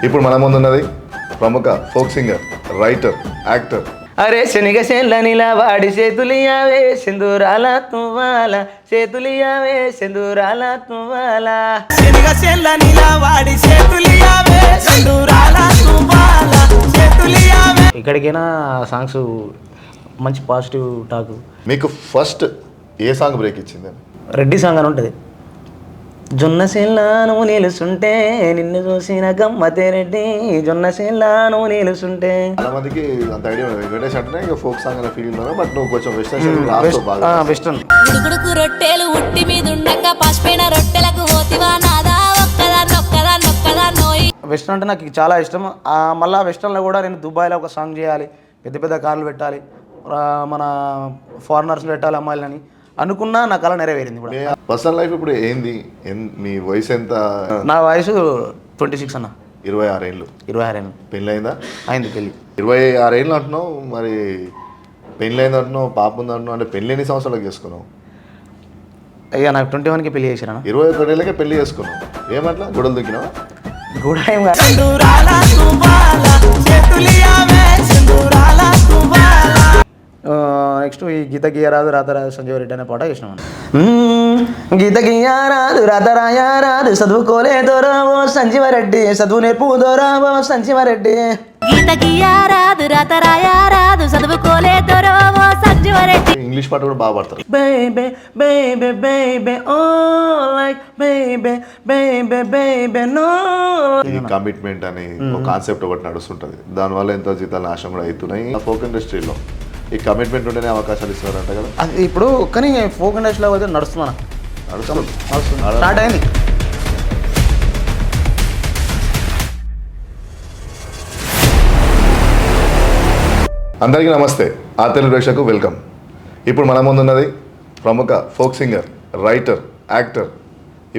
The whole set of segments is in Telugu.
ఇప్పుడు మన ముందున్నది ప్రముఖ ఫోక్ సింగర్, రైటర్, యాక్టర్. అరే శనిగ చేన్లనిలా వాడి చేతులియావే సింధూరాల తువ్వాల, చేతులియావే సింధూరాల తువ్వాల. శనిగ చేన్లనిలా వాడి చేతులియావే సింధూరాల తువ్వాల, చేతులియావే. ఎక్కడికైనా సాంగ్స్ మంచి పాజిటివ్ టాక్. మీకు ఫస్ట్ ఏ సాంగ్ బ్రేక్ ఇచ్చింది? రెడ్డి సాంగ్ అని ఉంటుంది. జొన్న సేన్లా నువ్వు నిలుసుంటే నిన్ను చూసిన గమ్మతే రెడ్డి, జొన్న సేన్లా నువ్వు నిలుసుంటే. చాలా మందికి అంత ఐడియా వెంకటేష్ అంటేనే ఇక ఫోక్ సాంగ్ అనే ఫీల్ ఉన్నారు, బట్ నువ్వు కొంచెం వెస్టర్న్ వెస్టర్న్. ఉడుకుడుకు రొట్టెలు ఉట్టి మీద ఉండగా పసిపోయిన రొట్టెలకు పోతివా నాదా ఒక్కదా నోయి. వెస్టర్న్ అంటే నాకు చాలా ఇష్టం. మళ్ళీ వెస్టర్న్లో కూడా నేను దుబాయ్లో ఒక సాంగ్ చేయాలి, పెద్ద పెద్ద కార్లు పెట్టాలి, మన ఫారినర్స్ పెట్టాలి అమ్మాయిలని అనుకున్నా నా కళ నెరవేరింది. ఇప్పుడు పర్సనల్ లైఫ్ ఇప్పుడు ఏంది? మీ వయసు ఎంత? నా వయసు 26 అన్న. 26 ఏళ్ళు. 26 ఏళ్ళు. పెళ్ళి అయిందా? అయింది పెళ్ళి. 26 ఏళ్ళు అంటున్నావు, మరి పెళ్ళి అయింది అంటున్నావు, పాప ఉంది అంటున్నావు, అంటే పెళ్ళి ఎన్ని సంవత్సరాలకు చేసుకున్నావు? అయ్యా నాకు 21కి పెళ్లి చేశాను. 21 ఏళ్ళకే పెళ్లి చేసుకున్నావు. ఏమట్లా గొడవలు దుక్కినావా? కూడా ఏం నెక్స్ట్ ఈ గీత గీయరాదు రాతరాదు సంజీవ రెడ్డి అనే పాట చేసినాం. గీత గీయరాదు రాతరాయరాదు చదువుకోలేదోరావో సంజీవరెడ్డి, చదువు నేర్పుదోరావో సంజీవరెడ్డి. గీత గీయరాదు రాతరాయరాదు చదువుకోలేదోరావో సంజీవరెడ్డి. ఇంగ్లీష్ పాట కూడా బాగా పాడతారు. బేబే బేబే బేబే ఓ లైక్ బేబే బేబే బేబే నో. ఈ కమిట్మెంట్ అని ఒక కాన్సెప్ట్ ఒకటి నడుస్తుంటది, దానివల్ల ఎంతో జీతాలు నాశనం కూడా అవుతున్నాయి. ఫోక్ ఇండస్ట్రీలో ఈ కమిట్మెంట్ ఉంటేనే అవకాశాలు ఇస్తున్నారంట కదా. అది ఇప్పుడు కానీ ఫోక్ ఇండస్ట్రీలో అయితే నడుస్తున్నా స్టార్ట్ అయింది. అందరికీ నమస్తే, ఆ తెలుగు ప్రేక్షకు వెల్కమ్. ఇప్పుడు మన ముందున్నది ప్రముఖ ఫోక్ సింగర్, రైటర్, యాక్టర్.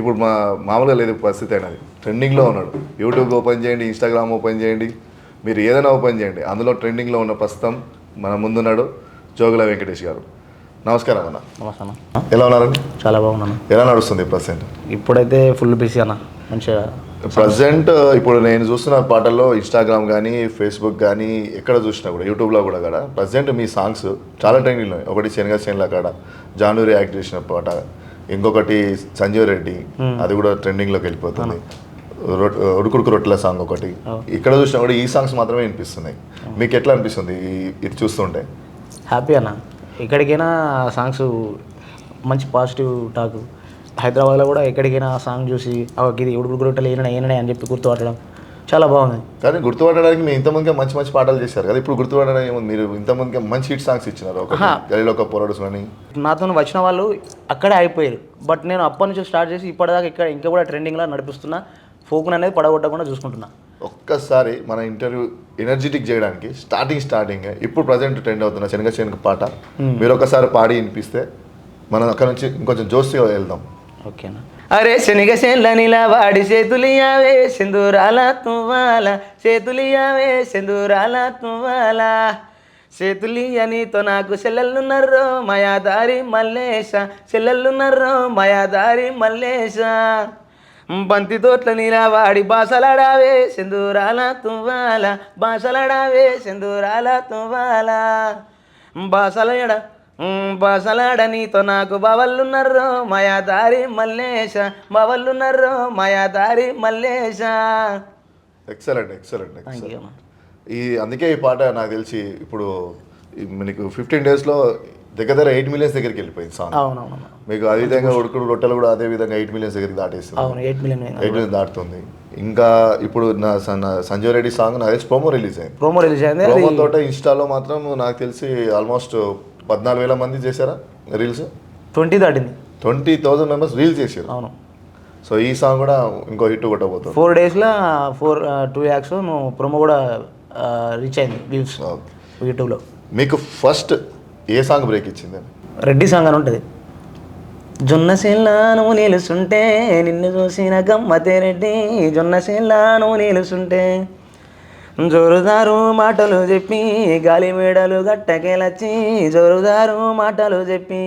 ఇప్పుడు మామూలుగా లేదు పరిస్థితి అయినది, ట్రెండింగ్లో ఉన్నాడు. యూట్యూబ్ ఓపెన్ చేయండి, ఇన్స్టాగ్రామ్ ఓపెన్ చేయండి, మీరు ఏదైనా ఓపెన్ చేయండి, అందులో ట్రెండింగ్లో ఉన్న ప్రస్తుతం మన ముందున్నాడు జోగుల వెంకటేష్ గారు. నమస్కారం అన్న. నమస్కారం. ఎలా ఉన్నారండి? చాలా బాగున్నాను. ఎలా నడుస్తుంది ప్రజెంట్? ఇప్పుడైతే ఫుల్ బిజీ అన్న, మంచిగా ప్రజెంట్. ఇప్పుడు నేను చూస్తున్న పాటల్లో ఇన్స్టాగ్రామ్ కానీ, ఫేస్బుక్ కానీ, ఎక్కడ చూసినా కూడా, యూట్యూబ్లో కూడా ప్రజెంట్ మీ సాంగ్స్ చాలా ట్రెండింగ్లో. ఒకటి శనగ చేన్ల కాడ జానూరి యాక్ట్ చేసిన పాట, ఇంకొకటి సంజీవ్ రెడ్డి, అది కూడా ట్రెండింగ్లోకి వెళ్ళిపోతుంది. ఉడుకుడుకు రొట్టెల సాంగ్ ఒకటి. ఇక్కడ చూసినా కూడా ఈ సాంగ్స్ మాత్రమే వినిపిస్తున్నాయి. మీకు ఎట్లా అనిపిస్తుంది ఇది చూస్తుంటే? హ్యాపీ అన్న. ఎక్కడికైనా సాంగ్స్ మంచి పాజిటివ్ టాక్. హైదరాబాద్లో కూడా ఎక్కడికైనా సాంగ్ చూసి ఇది ఉడుకుడుకు రొట్టెలు ఏననే అని చెప్పి గుర్తుపట్టడం చాలా బాగుంది. కానీ గుర్తుపట్టడానికి మీరు ఇంతమందికి మంచి మంచి పాటలు చేశారు కదా, ఇప్పుడు గుర్తుపట్టడానికి ఏముంది? మీరు ఇంతమందికి మంచి హిట్ సాంగ్స్ ఇచ్చినారు, ఒక గలీలో ఒక పోరాడుస్ అని. నాతో వచ్చిన వాళ్ళు అక్కడే అయిపోయారు, బట్ నేను అప్పటి నుంచి స్టార్ట్ చేసి ఇప్పటిదాకా ఇక్కడ ఇంకా కూడా ట్రెండింగ్లో నడిపిస్తున్నా. ఫోకున్ అనేది పడగొట్టకుండా చూసుకుంటున్నా. ఒక్కసారి మన ఇంటర్వ్యూ ఎనర్జెటిక్ చేయడానికి స్టార్టింగ్ ఇప్పుడు ప్రజెంట్ ట్రెండ్ అవుతున్న శనగ పాట మీరు ఒకసారి పాడి వినిపిస్తే మనం అక్కడ నుంచి ఇంకొంచెం జోస్గా వెళ్దాం. ఓకేనా? అరే శనిగ చేన్లనిలా వాడి చేతులియావే సింధూరాల తువ్వాల, చేతులియావే సింధూరాల తువ్వాల. చేతులియ నీతో నాకు చెల్లెళ్ళున్నర్రో మాయాదారి మల్లేశ, చెల్లెళ్ళున్నర్రో మాయాదారి మల్లేశ. బంతి తోట్ల నీలా వాడి బాసలాడావే సింధూరాల తువ్వాల, బాసలాడావే సింధూరాల తువ్వాల. బాసలాడ నీతో నాకు బావల్లున్నర్రో మాయాదారి మల్లేశ, బావల్లున్నర్రో మాయాదారి మల్లేశ. ఎక్సలెంట్. అందుకే ఈ పాట నాకు తెలిసి ఇప్పుడు మీకు 15 daysలో దగ్గర 8 million దగ్గరికి వెళ్ళిపోయింది సాంగ్. అవునవును. మీకు అదే విధంగా ఉడుకుడు రొట్టెలు కూడా అదే విధంగా 8 million దగ్గరికి దాటేస్తుంది. 8 million దాటుతుంది. ఇంకా ఇప్పుడు నా సంజయ్ రెడ్డి సాంగ్ నాకు తెలిసి ప్రోమో రిలీజ్ అయింది. ప్రోమో తోట ఇన్స్టాలో మాత్రం నాకు తెలిసి ఆల్మోస్ట్ 14,000 మంది చేశారా రీల్స్? 20 దాటింది. 20,000 members రీల్స్ చేశారు. అవును. సో ఈ సాంగ్ కూడా ఇంకో హిట్ కొట్టబోతుంది. 4 daysలో 2 lakhs ప్రోమో కూడా రీచ్ అయింది వ్యూస్ యూట్యూబ్లో. మీకు ఫస్ట్ ఏ సాంగ్ బ్రేక్ ఇచ్చింది? రెడ్డి సాంగ్ అని ఉంటుంది. జొన్న సేన్లా నువ్వు నిలుసుంటే నిన్ను చూసిన గమ్మతే రెడ్డి, జొన్న సేన్లా నువ్వు నిలుసుంటే. జోరుదారు మాటలు చెప్పి గాలి మేడలు గట్టకెలచ్చి, జోరుదారు మాటలు చెప్పి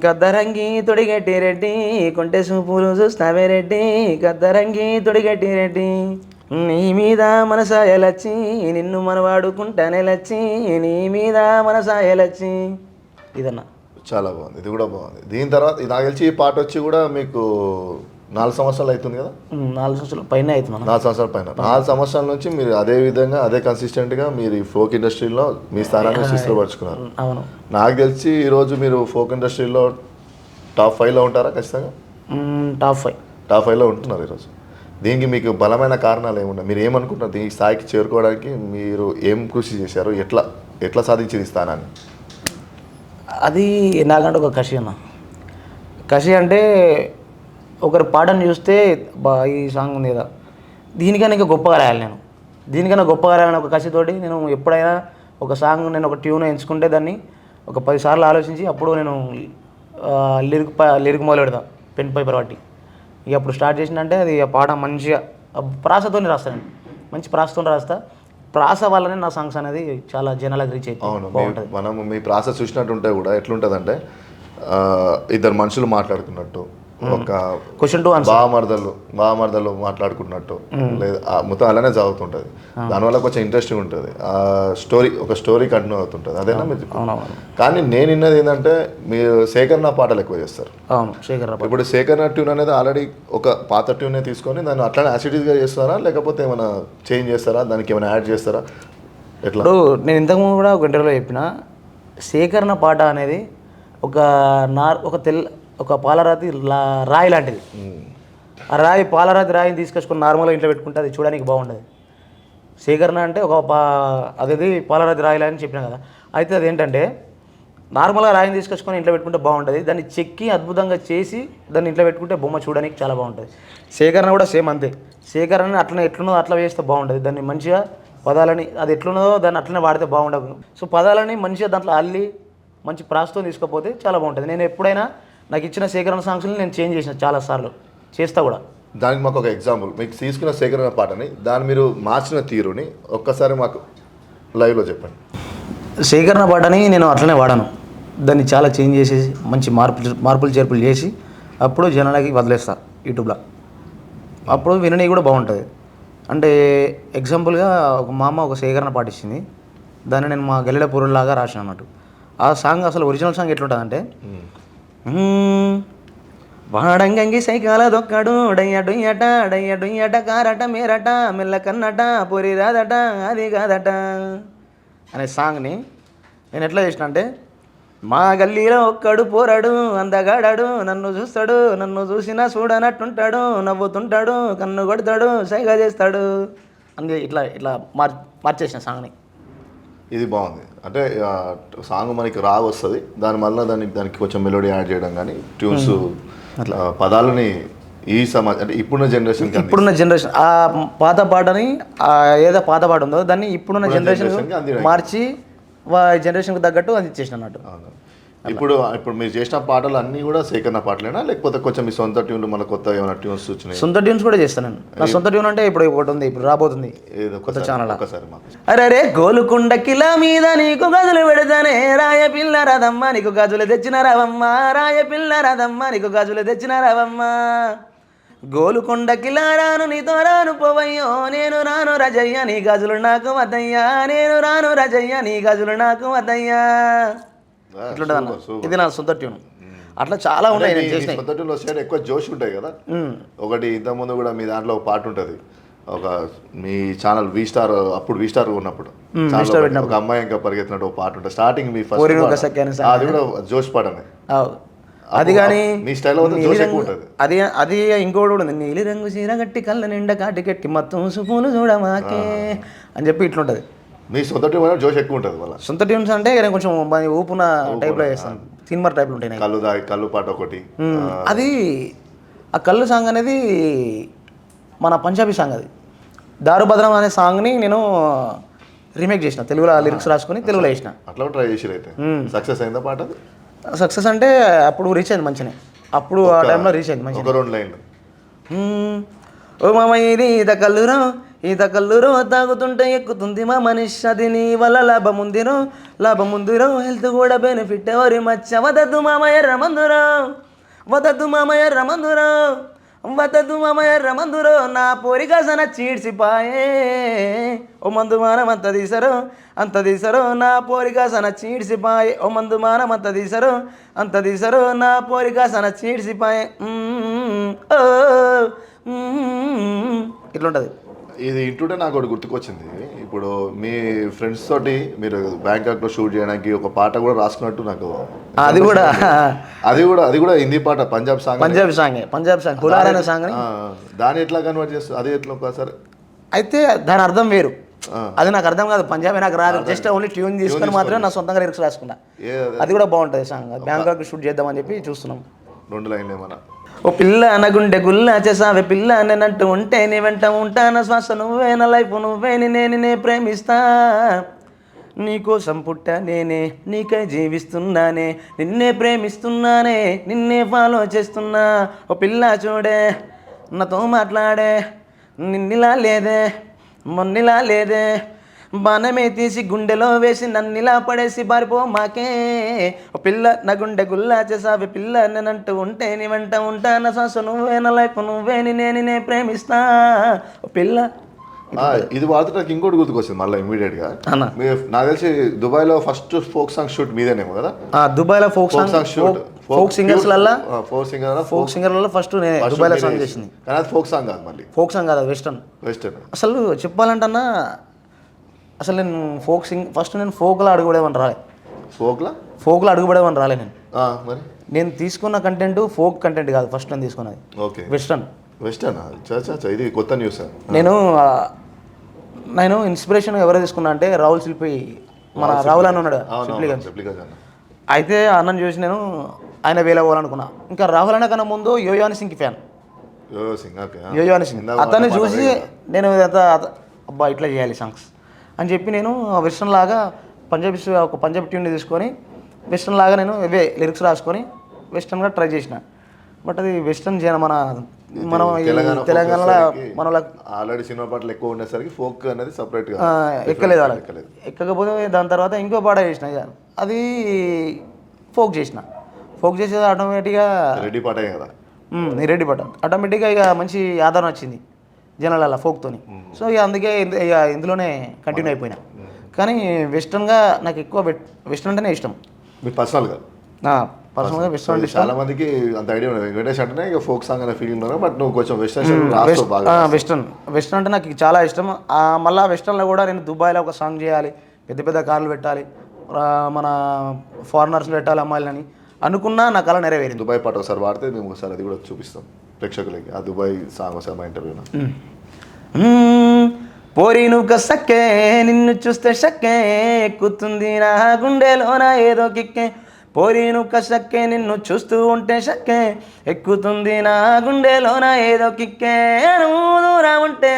కద్దరంగి తొడిగట్టి రెడ్డి, కొంటె సూపులు చూస్తావే రెడ్డి, కద్దరంగి తొడిగట్టి రెడ్డి. నీ మీద మనసాయలచ్చి నిన్ను మనవాడుకుంటానే లచ్చి నీ మీద మనసాయలచ్చి ఇదన్నా చాలా బాగుంది, ఇది కూడా బాగుంది. దీని తర్వాత నాకు తెలిసి ఈ పాట వచ్చి కూడా మీకు 4 సంవత్సరాలు అవుతుంది కదా? 4 సంవత్సరాల పైన అవుతుంది. 4 సంవత్సరాల పైన. 4 సంవత్సరాల నుంచి మీరు అదే విధంగా అదే కన్సిస్టెంట్గా మీరు ఈ ఫోక్ ఇండస్ట్రీలో మీ స్థానాన్ని స్థిరపరచుకున్నారు. అవును. నాకు తెలిసి ఈరోజు మీరు ఫోక్ ఇండస్ట్రీలో టాప్ 5లో ఉంటారా ఖచ్చితంగా? టాప్ 5లో ఉంటున్నారు ఈరోజు. దీనికి మీకు బలమైన కారణాలు ఏమున్నాయి? మీరు ఏమనుకుంటున్నారు ఈ స్థాయికి చేరుకోవడానికి? మీరు ఏం కృషి చేశారు? ఎట్లా సాధించింది ఈ స్థానాన్ని? అది నాకంటే ఒక కషి అన్న. కషి అంటే ఒకరి పాటను చూస్తే ఈ సాంగ్ ఉంది కదా, దీనికన్నా ఇంకా గొప్పగా రాయాలి నేను, దీనికన్నా గొప్పగా రాయాలని ఒక కసితోటి నేను ఎప్పుడైనా ఒక సాంగ్ నేను ఒక ట్యూన్ ఎంచుకుంటే దాన్ని ఒక 10 సార్లు ఆలోచించి అప్పుడు నేను లిరిక్ మొదలు పెడతా పెన్ పేపర్ పట్టి. ఇక అప్పుడు స్టార్ట్ చేసిందంటే అది ఆ పాట మంచిగా ప్రాసతోనే రాస్తాను, మంచి ప్రాసతో రాస్తా. ప్రాస వల్లనే నా సాంగ్స్ అనేది చాలా జనాలకు రీచ్ అవుతుంది. అవును, మనం మీ ప్రాసెస్ చూసినట్టుంటే కూడా ఎట్లుంటుందంటే ఇద్దరు మనుషులు మాట్లాడుకున్నట్టు, ఒక క్వశ్చన్ టు బామర్దలు మాట్లాడుకున్నట్టు, లేదా మొత్తం అలానే చదువుతుంటుంది. దానివల్ల కొంచెం ఇంట్రెస్టింగ్ ఉంటుంది, ఒక స్టోరీ కంటిన్యూ అవుతుంటుంది. అదేనా మీరు? కానీ నేను విన్నది ఏంటంటే మీరు సేకరణ పాటలు ఎక్కువ చేస్తారు. అవును, సేకరణ. ఇప్పుడు సేకరణ ట్యూన్ అనేది ఆల్రెడీ ఒక పాత ట్యూనే తీసుకొని దాన్ని అట్లానే యాసిడీస్గా చేస్తారా, లేకపోతే ఏమైనా చేంజ్ చేస్తారా, దానికి ఏమైనా యాడ్ చేస్తారా, ఎట్లా? ఇప్పుడు నేను ఇంతకుముందు కూడా ఒక ఇంటర్వ్యూలో చెప్పిన, సేకరణ పాట అనేది ఒక పాలరాతి రాయి లాంటిది. ఆ పాలరాతి రాయిని తీసుకొచ్చుకొని నార్మల్గా ఇంట్లో పెట్టుకుంటే అది చూడడానికి బాగుండదు. సేకరణ అంటే అదేది పాలరాతి రాయి అని చెప్పినా కదా, అయితే అదేంటంటే నార్మల్గా రాయిని తీసుకొచ్చుకొని ఇంట్లో పెట్టుకుంటే బాగుంటుంది, దాన్ని చెక్కి అద్భుతంగా చేసి దాన్ని ఇంట్లో పెట్టుకుంటే బొమ్మ చూడడానికి చాలా బాగుంటుంది. సేకరణ కూడా సేమ్ అంతే. సేకరణ అట్లనే ఎట్లున్నదో అట్లా వేస్తే బాగుంటుంది. దాన్ని మంచిగా పదాలని అది ఎట్లున్నదో దాన్ని అట్లనే వాడితే బాగుండదు. సో పదాలని మంచిగా దాంట్లో అల్లి మంచి ప్రాస్తో తీసుకపోతే చాలా బాగుంటుంది. నేను ఎప్పుడైనా నాకు ఇచ్చిన సేకరణ సాంగ్స్ని నేను చేంజ్ చేసిన చాలాసార్లు, చేస్తా కూడా. దానికి మాకు ఒక ఎగ్జాంపుల్, మీకు తీసుకున్న సేకరణ పాటని దాన్ని మీరు మార్చిన తీరుని ఒక్కసారి మాకు లైవ్లో చెప్పండి. సేకరణ పాటని నేను అట్లనే వాడాను, దాన్ని చాలా చేంజ్ చేసేసి మంచి మార్పులు చేర్పులు చేసి అప్పుడు జనాలకి వదిలేస్తా యూట్యూబ్లో. అప్పుడు వినని కూడా బాగుంటుంది. అంటే ఎగ్జాంపుల్గా మా అమ్మ ఒక సేకరణ పాట ఇచ్చింది, దాన్ని నేను మా గల్లెల పూరులాగా రాసిన అన్నట్టు. ఆ సాంగ్ అసలు ఒరిజినల్ సాంగ్ ఎట్లుంటుందంటే, వాడంగంగి సైకాల దొక్కడు డయ్యట డయ్యట కారట మేరట మెల్ల కన్నట పొరి రాదట అది కాదట అనే సాంగ్ని నేను ఎట్లా చేసిన అంటే, మా గల్లీలో ఒక్కడు పోరాడు అందగాడాడు, నన్ను చూస్తాడు నన్ను చూసినా చూడనట్టుంటాడు, నవ్వుతుంటాడు కన్ను కొడతాడు సైగా చేస్తాడు అంది. ఇట్లా మార్చేసిన సాంగ్ని. ఇది బాగుంది. అంటే సాంగ్ మనకి వస్తుంది, దానివల్ల దానికి కొంచెం మెలోడీ యాడ్ చేయడం కానీ ట్యూన్స్ పదాలని అంటే ఇప్పుడున్న జనరేషన్ ఆ పాత పాటని ఏదో పాత పాట ఉందో దాన్ని ఇప్పుడున్న జనరేషన్ మార్చి జనరేషన్కి తగ్గట్టు అది ఇచ్చేసిన అన్నట్టు. ఇప్పుడు మీరు చేసిన పాటలు అన్నీ కూడా సేకరణ పాటలేనా, లేకపోతే కొంచెం మీ సొంత ట్యూన్లు మన కొత్త ఏమైనా ట్యూన్స్ వచ్చినాయి? సొంత ట్యూన్స్ కూడా చేస్తాను నేను. నా సొంత ట్యూన్ అంటే ఇప్పుడు ఒకటి ఉంది, ఇప్పుడు రాబోతుంది కొత్త ఛానల్. అరే గోలుకొండ కిలా మీద నీకు గజులు పెడతానే రాయ పిల్ల రాదమ్మ నీకు గజులు తెచ్చిన రావమ్మ, రాయ పిల్ల రాదమ్మ నీకు గజులు తెచ్చిన రావమ్మ, గోలుకొండ కిలా రాను నీతో రాను పోవయ్యో, నేను రాను రజయ్య నీ గజులు నాకు వద్దయ్యా, నేను రాను రజయ్య నీ గజులు నాకు వద్దయ్యా. ఇట్లుంటుంది అన్న, ఇది నా సొంత ట్యూన్. అట్లా చాలా ఉన్నాయి నేను చేసిన సొంత ట్యూన్లో సైడ్ ఎక్కువ జోష్ ఉంటాయి కదా. ఒకటి ఇంతకుముందు కూడా మీ దాంట్లో ఒక పాట ఉంటుంది, ఒక మీ ఛానల్ అప్పుడు V-Star ఉన్నప్పుడు ఒక అమ్మాయి ఇంకా పరిగెత్తినట్టు ఒక పాట ఉంటుంది స్టార్టింగ్ మీ ఫస్ట్, అది కూడా జోష్ పాట. అది కానీ మీ స్టైల్లో ఉంటుంది. అది ఇంకోటి కూడా ఉంది, నీలి రంగు చీర గట్టి కళ్ళ నిండా కాటికెట్టి మొత్తం సుపూలు చూడమాకే అని చెప్పి ఇట్లుంటుంది. మీ సొంత ట్యూన్ జోష్ ఎక్కువ ఉంటుంది వాళ్ళ సొంత ట్యూన్స్ అంటే నేను కొంచెం ఊపున టైప్లో చేస్తాను, సినిమా టైప్లో ఉంటాయి. కళ్ళు పాట ఒకటి, అది ఆ కళ్ళు సాంగ్ అనేది మన పంజాబీ సాంగ్. అది దారుభద్రం అనే సాంగ్ని నేను రీమేక్ చేసిన, తెలుగులో లిరిక్స్ రాసుకొని తెలుగులో వేసిన. అట్లా ట్రై చేసి అయితే సక్సెస్ అయిందా పాట? సక్సెస్ అంటే అప్పుడు రీచ్ అయింది మంచిగా, అప్పుడు ఆ టైంలో రీచ్ అయింది మంచిగా. 2 లైన్లు. ఓ మామ ఇది ఈత కల్లురో తాగుతుంటే ఎక్కుతుంది మా మనిషి, అది నీ వల్ల లాభముందిరో హెల్త్ కూడా బెనిఫిట్ ఎవరి మచ్చ, వదద్దు మామ ఎర్ర మందురో వద్దదు మామ ఎర్ర మందురో నా పోరికాసన చీడ్సిపాయే ఓ మందు మానం అంత తీసరో నా పోరికాసన చీడ్సిపాయే ఓ మందు మానం అంత తీసరో నా పోరికాసన చీడ్సిపాయే ఇట్లుంటుంది. ఇది ఇంటుంటే నాకు ఒకటి గుర్తుకొచ్చింది. ఇప్పుడు మీ ఫ్రెండ్స్ తోటి మీరు బ్యాంకాక్లో షూట్ చేయడానికి ఒక పాట కూడా రాసుకున్నట్టు నాకు అది కూడా హిందీ పాట, పంజాబ్ సాంగ్ హులారైన సాంగ్. దాన్ని ఎట్లా కన్వర్ట్ చేస్తారు? అది ఎట్లా ఒకసారి అయితే దాని అర్థం వేరు, అది నాకు అర్థం కాదు, పంజాబీ నాకు రాదు, జస్ట్ ఓన్లీ ట్యూన్ తీసుకొని మాత్రమే నా సొంతంగా లిరిక్స్ రాసుకున్నా. అది కూడా బాగుంటుంది సాంగ్. బ్యాంకాక్ షూట్ చేద్దామని చెప్పి చూస్తున్నాం. 2 లైన్లు ఏమన్నా. ఓ పిల్ల నా గుండె గుల్లా చేసావే పిల్ల నేనంటూ ఉంటే నీ వెంట ఉంటాన శ్వాస నువ్వే నా లైఫ్ నువ్వే నేనే ప్రేమిస్తా నీకోసం పుట్టా నేనే నీకై జీవిస్తున్నానే నిన్నే ప్రేమిస్తున్నానే నిన్నే ఫాలో చేస్తున్నా. ఓ పిల్ల చూడే నాతో మాట్లాడే నిన్నిలా లేదే మొన్నిలా లేదే బాణమే తీసి గుండెలో వేసి నన్నిలా పడేసి పారిపో మాకే. ఓ పిల్ల నా గుండె గుల్లా చేసావే పిల్ల నేనంటూ ఉంటే నీ వెంట ఉంటా నా శ్వాస నువ్వే నా లైఫ్ నువ్వే నేనే ప్రేమిస్తా. ఓ పిల్ల ఇది వాడితే నాకు ఇంకోటి గుర్తుకొచ్చింది మళ్ళీ ఇమీడియట్ గా. నాకు తెలిసి దుబాయ్ లో ఫస్ట్ ఫోక్ సాంగ్ షూట్ మీదేనేమో కదా? దుబాయ్ లో folk song shoot folk singers folk సింగర్లలో ఫస్ట్ నేను దుబాయ్ లో సాంగ్ చేసింది. కానీ అది ఫోక్ సాంగ్ కాదు, మళ్ళీ ఫోక్ సాంగ్ కాదు, వెస్టర్న్. అసలు చెప్పాలంటన్నా అసలు నేను ఫస్ట్ నేను ఫోక్లో అడుగుపడేవని రాలే. ఫోక్లో అడుగుపడేవని రాలే నేను. మరి నేను తీసుకున్న కంటెంట్ ఫోక్ కంటెంట్ కాదు, ఫస్ట్ నేను తీసుకున్నది వెస్టర్న్. ఇది కొత్త న్యూస్. నేను ఇన్స్పిరేషన్ ఎవరో తీసుకున్నా అంటే రాహుల్ శిల్పి, మన రాహుల్ అని ఉన్నాడు శిల్పి. అయితే అన్నను చూసి నేను ఆయన వేలా పోవాలనుకున్నా. ఇంకా రాహుల్ అన్న కన్నా ముందు యోయోని సింగ్ ఫ్యాన్. యోయోని సింగ్ అతన్ని చూసి నేను అబ్బా ఇట్లా చేయాలి సాంగ్స్ అని చెప్పి నేను వెస్టర్న్ లాగా ఒక పంజాబీ ట్యూన్ తీసుకొని వెస్టర్న్ లాగా నేను ఇవే లిరిక్స్ రాసుకొని వెస్టర్న్గా ట్రై చేసిన. బట్ అది వెస్టర్న్ మనం తెలంగాణలో మన ఆల్రెడీ సినిమా పాటలు ఎక్కువ ఉండేసరికి ఫోక్ అనేది సపరేట్గా ఎక్కలేదు వాళ్ళకి. ఎక్కకపోతే దాని తర్వాత ఇంకో పాట చేసిన, అది ఫోక్ చేసేది ఆటోమేటిక్గా రెడీ పాట కదా, రెడ్డి పాట ఆటోమేటిక్గా ఇక మంచి ఆదరణ వచ్చింది జనాల ఫోక్తోని. సో ఇక అందుకే ఇక ఇందులోనే కంటిన్యూ అయిపోయినా. కానీ వెస్టర్న్గా నాకు ఎక్కువ వెస్టర్న్ అంటేనే ఇష్టం. మీ పర్సనల్గా వెస్టర్న్ చాలా మందికి అంత ఐడియా ఉండదు. వెంకటేష్ అంటేనే ఇక ఫోక్ సాంగ్ అనే ఫీలింగ్ ఉన్నారు. బట్ నువ్వు కొంచెం వెస్టర్న్ అంటే నాకు చాలా ఇష్టం. మళ్ళీ వెస్టర్న్లో కూడా నేను దుబాయ్లో ఒక సాంగ్ చేయాలి, పెద్ద కార్లు పెట్టాలి, మన ఫారినర్స్ పెట్టాలి అమ్మాయిలని అనుకున్నా నా కళ నెరవేరింది. దుబాయ్ పాట ఒకసారి వాడితే మేము ఒకసారి అది కూడా చూపిస్తాం ప్రేక్షకులకి. ఆ దుబాయ్ సాంగ్ ఒకసారి మా ఇంటర్వ్యూలో. పోరి నువ్వు సక్కే నిన్ను చూస్తే షక్కే ఎక్కుతుంది నా గుండెలోన ఏదో కిక్కే. పోరి నువ్వు సక్కే నిన్ను చూస్తూ ఉంటే షక్కే ఎక్కుతుంది నా గుండెలోన ఏదో కిక్కే. నువ్వు దూరం ఉంటే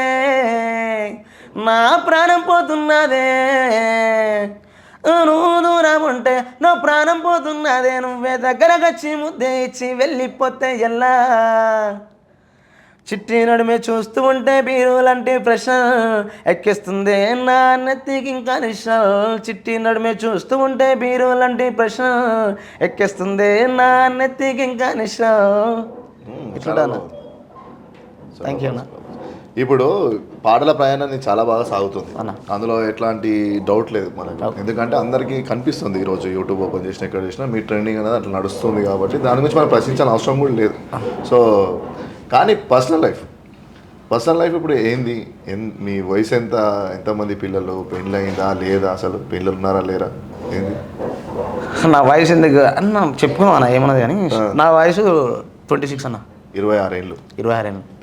నా ప్రాణం పోతున్నదే, నువ్వు దూరం ఉంటే నా ప్రాణం పోతున్నదే. నువ్వే దగ్గరకొచ్చి ముద్దే ఇచ్చి వెళ్ళిపోతే ఎలా. చిట్టి నడుమే చూస్తూ ఉంటే బీరులంటే ప్రశ్న ఎక్కిస్తుంది నా నెత్తికి ఇంకా నిషం. చిట్టి నడుమే చూస్తూ ఉంటే బీరులంటే ప్రశ్న ఎక్కిస్తుంది నా నెత్తికి ఇంకా నిషం. ఇట్లా థ్యాంక్ యూ అన్న. ఇప్పుడు పాటల ప్రయాణాన్ని చాలా బాగా సాగుతుంది, అందులో ఎట్లాంటి డౌట్ లేదు మనకు. ఎందుకంటే అందరికీ కనిపిస్తుంది ఈరోజు యూట్యూబ్ ఓపెన్ చేసినా ఎక్కడ చేసినా మీ ట్రెండింగ్ అనేది అట్లా నడుస్తుంది కాబట్టి దాని గురించి మనం ప్రశ్నించాల్సిన అవసరం కూడా లేదు. సో కానీ పర్సనల్ లైఫ్ ఇప్పుడు ఏంది? మీ వయసు ఎంతమంది పిల్లలు? పెళ్ళి అయిందా లేదా? అసలు పిల్లలు ఉన్నారా లేరా? ఏంది నా వయసు ఎందుకు అన్న చెప్పుకున్నావు అన్న ఏమన్నది కానీ నా వయసు 26 అన్న. 26 ఏళ్ళు.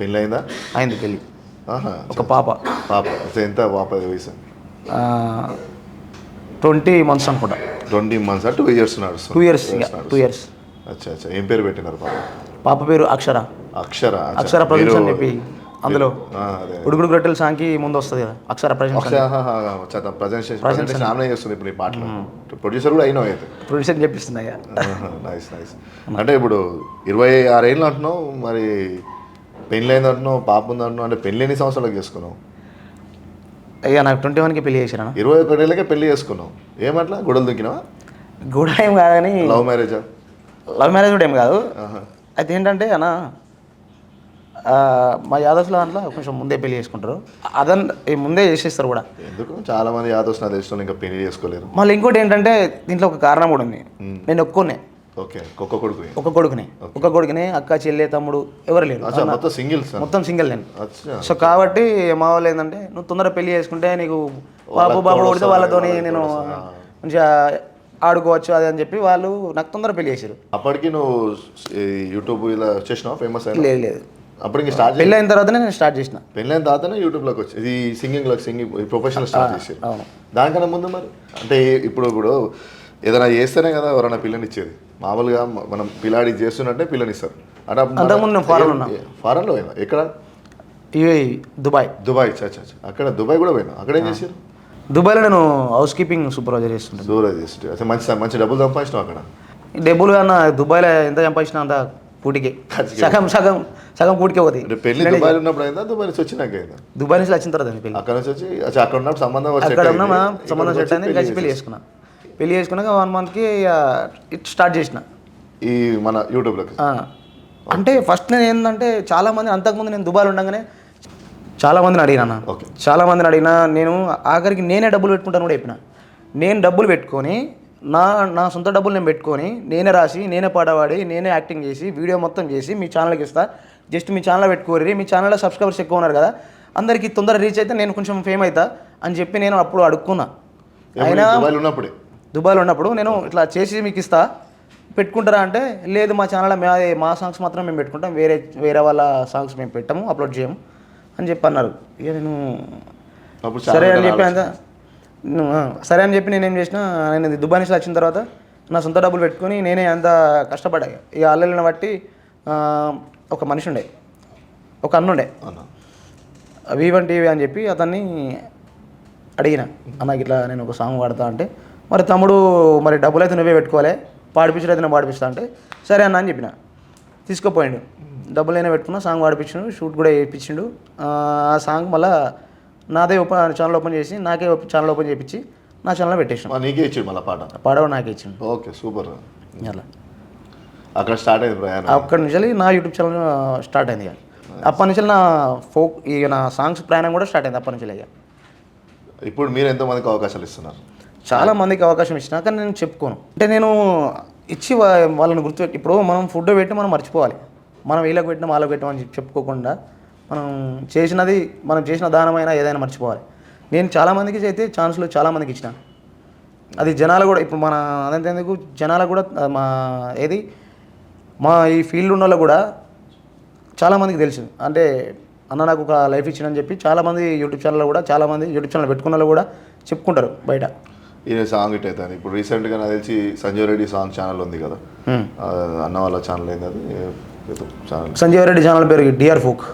పెళ్ళి అయిందా? అయింది పెళ్ళి. ఒక పాప. ఎంత పాప వయసు? 20 months అనుకుంటా. 20 months 2 years నడుస్తుంది. 2 years. అచ్చా. ఏం పేరు పెట్టినారు పాప పేరు అక్షర ప్రజెన్స్ అని చెప్పి అందులో ఉడుగుడు గొట్టెల సాంగ్కి ముందు వస్తుంది కదా అక్షర ప్రజెన్స్ చేస్తుంది. ఇప్పుడు ఈ పాటలు ప్రొడ్యూసర్ కూడా అయినా ప్రొడ్యూసర్ చెప్పిస్తున్నాయి. నైస్. అంటే ఇప్పుడు 26 ఏళ్ళు అంటున్నావు, మరి పెళ్ళి అయింది అంటున్నావు, పాప ఉంది అంటున్నావు. అంటే పెళ్ళి ఎన్ని సంవత్సరాలకు చేసుకున్నావు? అయ్యా నాకు 21కి పెళ్లి చేశాను. 21 ఏళ్ళకే పెళ్లి చేసుకున్నావు. ఏమట్లా గొడవలు దుంకినావా? గొడవ ఏం కాదని. లవ్ మ్యారేజ్ కూడా ఏం కాదు. అయితే ఏంటంటే అన్న మా యాదవ్స్లో దాంట్లో కొంచెం ముందే పెళ్లి చేసుకుంటారు, ముందే చేసేస్తారు కూడా. ఎందుకు చాలా మంది యాదవ్స్ నాకు తెలిసిన ఇంకా పెళ్లి చేసుకోలేరు. మళ్ళీ ఇంకోటి ఏంటంటే దీంట్లో ఒక కారణం కూడా ఉంది. నేను ఒక్కనే, ఓకే, ఒక్క కొడుకు, ఒక కొడుకుని అక్క చెల్లె తమ్ముడు ఎవరు లేరు, మొత్తం సింగిల్స్, మొత్తం సింగిల్ నేను. సో కాబట్టి మా వాళ్ళు ఏంటంటే నువ్వు తొందరగా పెళ్లి చేసుకుంటే నీకు బాబు కొడితే వాళ్ళతోని నేను మంచిగా ఆడుకోవచ్చు అది అని చెప్పి వాళ్ళు నాకు తొందరగా పెళ్లి చేశారు. అప్పటికి నువ్వు యూట్యూబ్ ఇలా వచ్చేసినావు, ఫేమస్ అయినా? లేదు, అప్పుడు ఇంకా స్టార్ట్ పెళ్ళి అయిన తర్వాతనే నేను స్టార్ట్ చేసిన. పెళ్ళి అయిన తర్వాతనే యూట్యూబ్లోకి వచ్చి ఇది సింగింగ్ ప్రొఫెషనల్ స్టార్ట్ చేశారు. అవును. దానికన్నా ముందు మరి అంటే ఇప్పుడు ఏదైనా చేస్తేనే కదా ఎవరైనా పిల్లనిచ్చేది. మామూలుగా మనం పిల్లాడి చేస్తున్నట్టే పిల్లనిస్తారు. అంటే అంతకుముందు నేను ఫారెన్ ఉన్నా. ఫారెన్లో పోయినా? ఎక్కడ? దుబాయ్. చచ్చా, అక్కడ దుబాయ్ కూడా పోయినా. అక్కడ ఏం చేశారు? దుబాయ్లో నేను హౌస్ కీపింగ్ సూపర్వైజర్ చేస్తుంటాను. అసలు మంచి డబ్బులు సంపాదించినావు అక్కడ? డబ్బులు అన్న దుబాయ్లో ఎంత సంపాదించినా అంత కూటికే, సగం కూటికే పోతాయి. పెళ్లి దుబాయ్ ఉన్నప్పుడు అయిందా, దుబాయ్ నుంచి వచ్చినాక అయిందా? దుబాయ్ నుంచి వచ్చిన తర్వాత పెళ్లి. అక్కడ నుంచి వచ్చి అక్కడ ఉన్నప్పుడు సంబంధం అక్కడ ఉన్నా సంబంధం సెట్ అయింది, కలిసి పెళ్లి చేసుకున్నా. పెళ్లి చేసుకున్నాక 1 monthకి స్టార్ట్ చేసిన ఈ మన యూట్యూబ్లోకి. అంటే ఫస్ట్ నేను ఏంటంటే చాలామంది, అంతకుముందు నేను దుబాయ్లో ఉండగానే చాలామందిని అడిగినా. చాలామందిని అడిగినా, నేను ఆఖరికి నేనే డబ్బులు పెట్టుకుంటాను కూడా చెప్పిన. నేను డబ్బులు పెట్టుకొని నా సొంత డబ్బులు నేను పెట్టుకొని నేనే రాసి, నేనే పాడవాడి, నేనే యాక్టింగ్ చేసి, వీడియో మొత్తం చేసి మీ ఛానల్కి ఇస్తా. జస్ట్ మీ ఛానల్లో పెట్టుకోరి, మీ ఛానల్లో సబ్స్క్రైబర్స్ ఎక్కువ ఉన్నారు కదా, అందరికీ తొందర రీచ్ అయితే నేను కొంచెం ఫేమ్ అవుతా అని చెప్పి నేను అప్పుడు అడుక్కున్నా. అయినా దుబాయ్లో ఉన్నప్పుడు నేను ఇట్లా చేసి మీకు ఇస్తా, పెట్టుకుంటారా అంటే, లేదు మా ఛానల్లో మా సాంగ్స్ మాత్రం మేము పెట్టుకుంటాం, వేరే వాళ్ళ సాంగ్స్ మేము పెట్టాము, అప్లోడ్ చేయము అని చెప్పి అన్నారు. ఇక నేను సరే అని చెప్పి నేనేం చేసిన, నేను దుబాయ్ నుంచి వచ్చిన తర్వాత నా సొంత డబ్బులు పెట్టుకొని నేనే అంత కష్టపడ్డా. ఇక అల్లెళ్ళని బట్టి ఒక మనిషి ఉండే, ఒక అన్నుండే V1 TV అని చెప్పి అతన్ని అడిగిన, అన్నకి ఇట్లా నేను ఒక సాంగ్ పాడతా అంటే, మరి తమ్ముడు మరి డబ్బులు అయితే నువ్వే పెట్టుకోవాలి, పాడిపించడం అయితే నేను పాడిపిస్తా అంటే, సరే అన్న అని చెప్పిన. తీసుకుపోయిండు, డబ్బులు అయినా పెట్టుకున్నా, సాంగ్ పాడిపించిండు, షూట్ కూడా చేయించిండు. ఆ సాంగ్ మళ్ళీ నాదే ఛానల్ ఓపెన్ చేసి, నాకే ఛానల్ ఓపెన్ చేయించి నా ఛానల్లో పెట్టేసాను. నీకే ఇచ్చిండు మళ్ళీ పాడవ నాకే ఇచ్చిండు. Okay, super. అలా అక్కడ స్టార్ట్ అయింది ప్రయాణం. అక్కడి నుంచి నా యూట్యూబ్ ఛానల్ స్టార్ట్ అయింది. అప్పటి నుంచి నా నా సాంగ్స్ ప్రయాణం కూడా స్టార్ట్ అయింది అప్పటి నుంచి. ఇక ఇప్పుడు మీరు ఎంతమందికి అవకాశాలు ఇస్తున్నారు? చాలా మందికి అవకాశం ఇచ్చినా కానీ నేను చెప్పుకోను. అంటే నేను ఇచ్చి వాళ్ళని గుర్తుపెట్టి, ఇప్పుడు మనం ఫుడ్ పెట్టి మనం మర్చిపోవాలి, మనం వీళ్ళకి పెట్టినా వాళ్ళకి పెట్టామని చెప్పుకోకుండా మనం చేసిన దానమైనా ఏదైనా మర్చిపోవాలి. నేను చాలామందికి అయితే ఛాన్స్లు చాలామందికి ఇచ్చిన. అది జనాలు కూడా, ఇప్పుడు మన అదంతేందుకు జనాలకు కూడా మా ఈ ఫీల్డ్ ఉన్న వాళ్ళు కూడా చాలామందికి తెలుసు. అంటే అన్న నాకు ఒక లైఫ్ ఇచ్చిందని చెప్పి చాలామంది యూట్యూబ్ ఛానల్లో కూడా, చాలామంది యూట్యూబ్ ఛానల్ పెట్టుకున్న వాళ్ళు కూడా చెప్పుకుంటారు బయట. ఈయన సాంగ్ ఇట్ అవుతుంది. ఇప్పుడు రీసెంట్గా నాకు తెలిసి సంజయ్ రెడ్డి సాంగ్ ఛానల్ ఉంది కదా, అన్న వాళ్ళ ఛానల్ ఏంది అది ఛానల్? సంజయ్ రెడ్డి ఛానల్ పేరు డిఆర్ ఫోక్.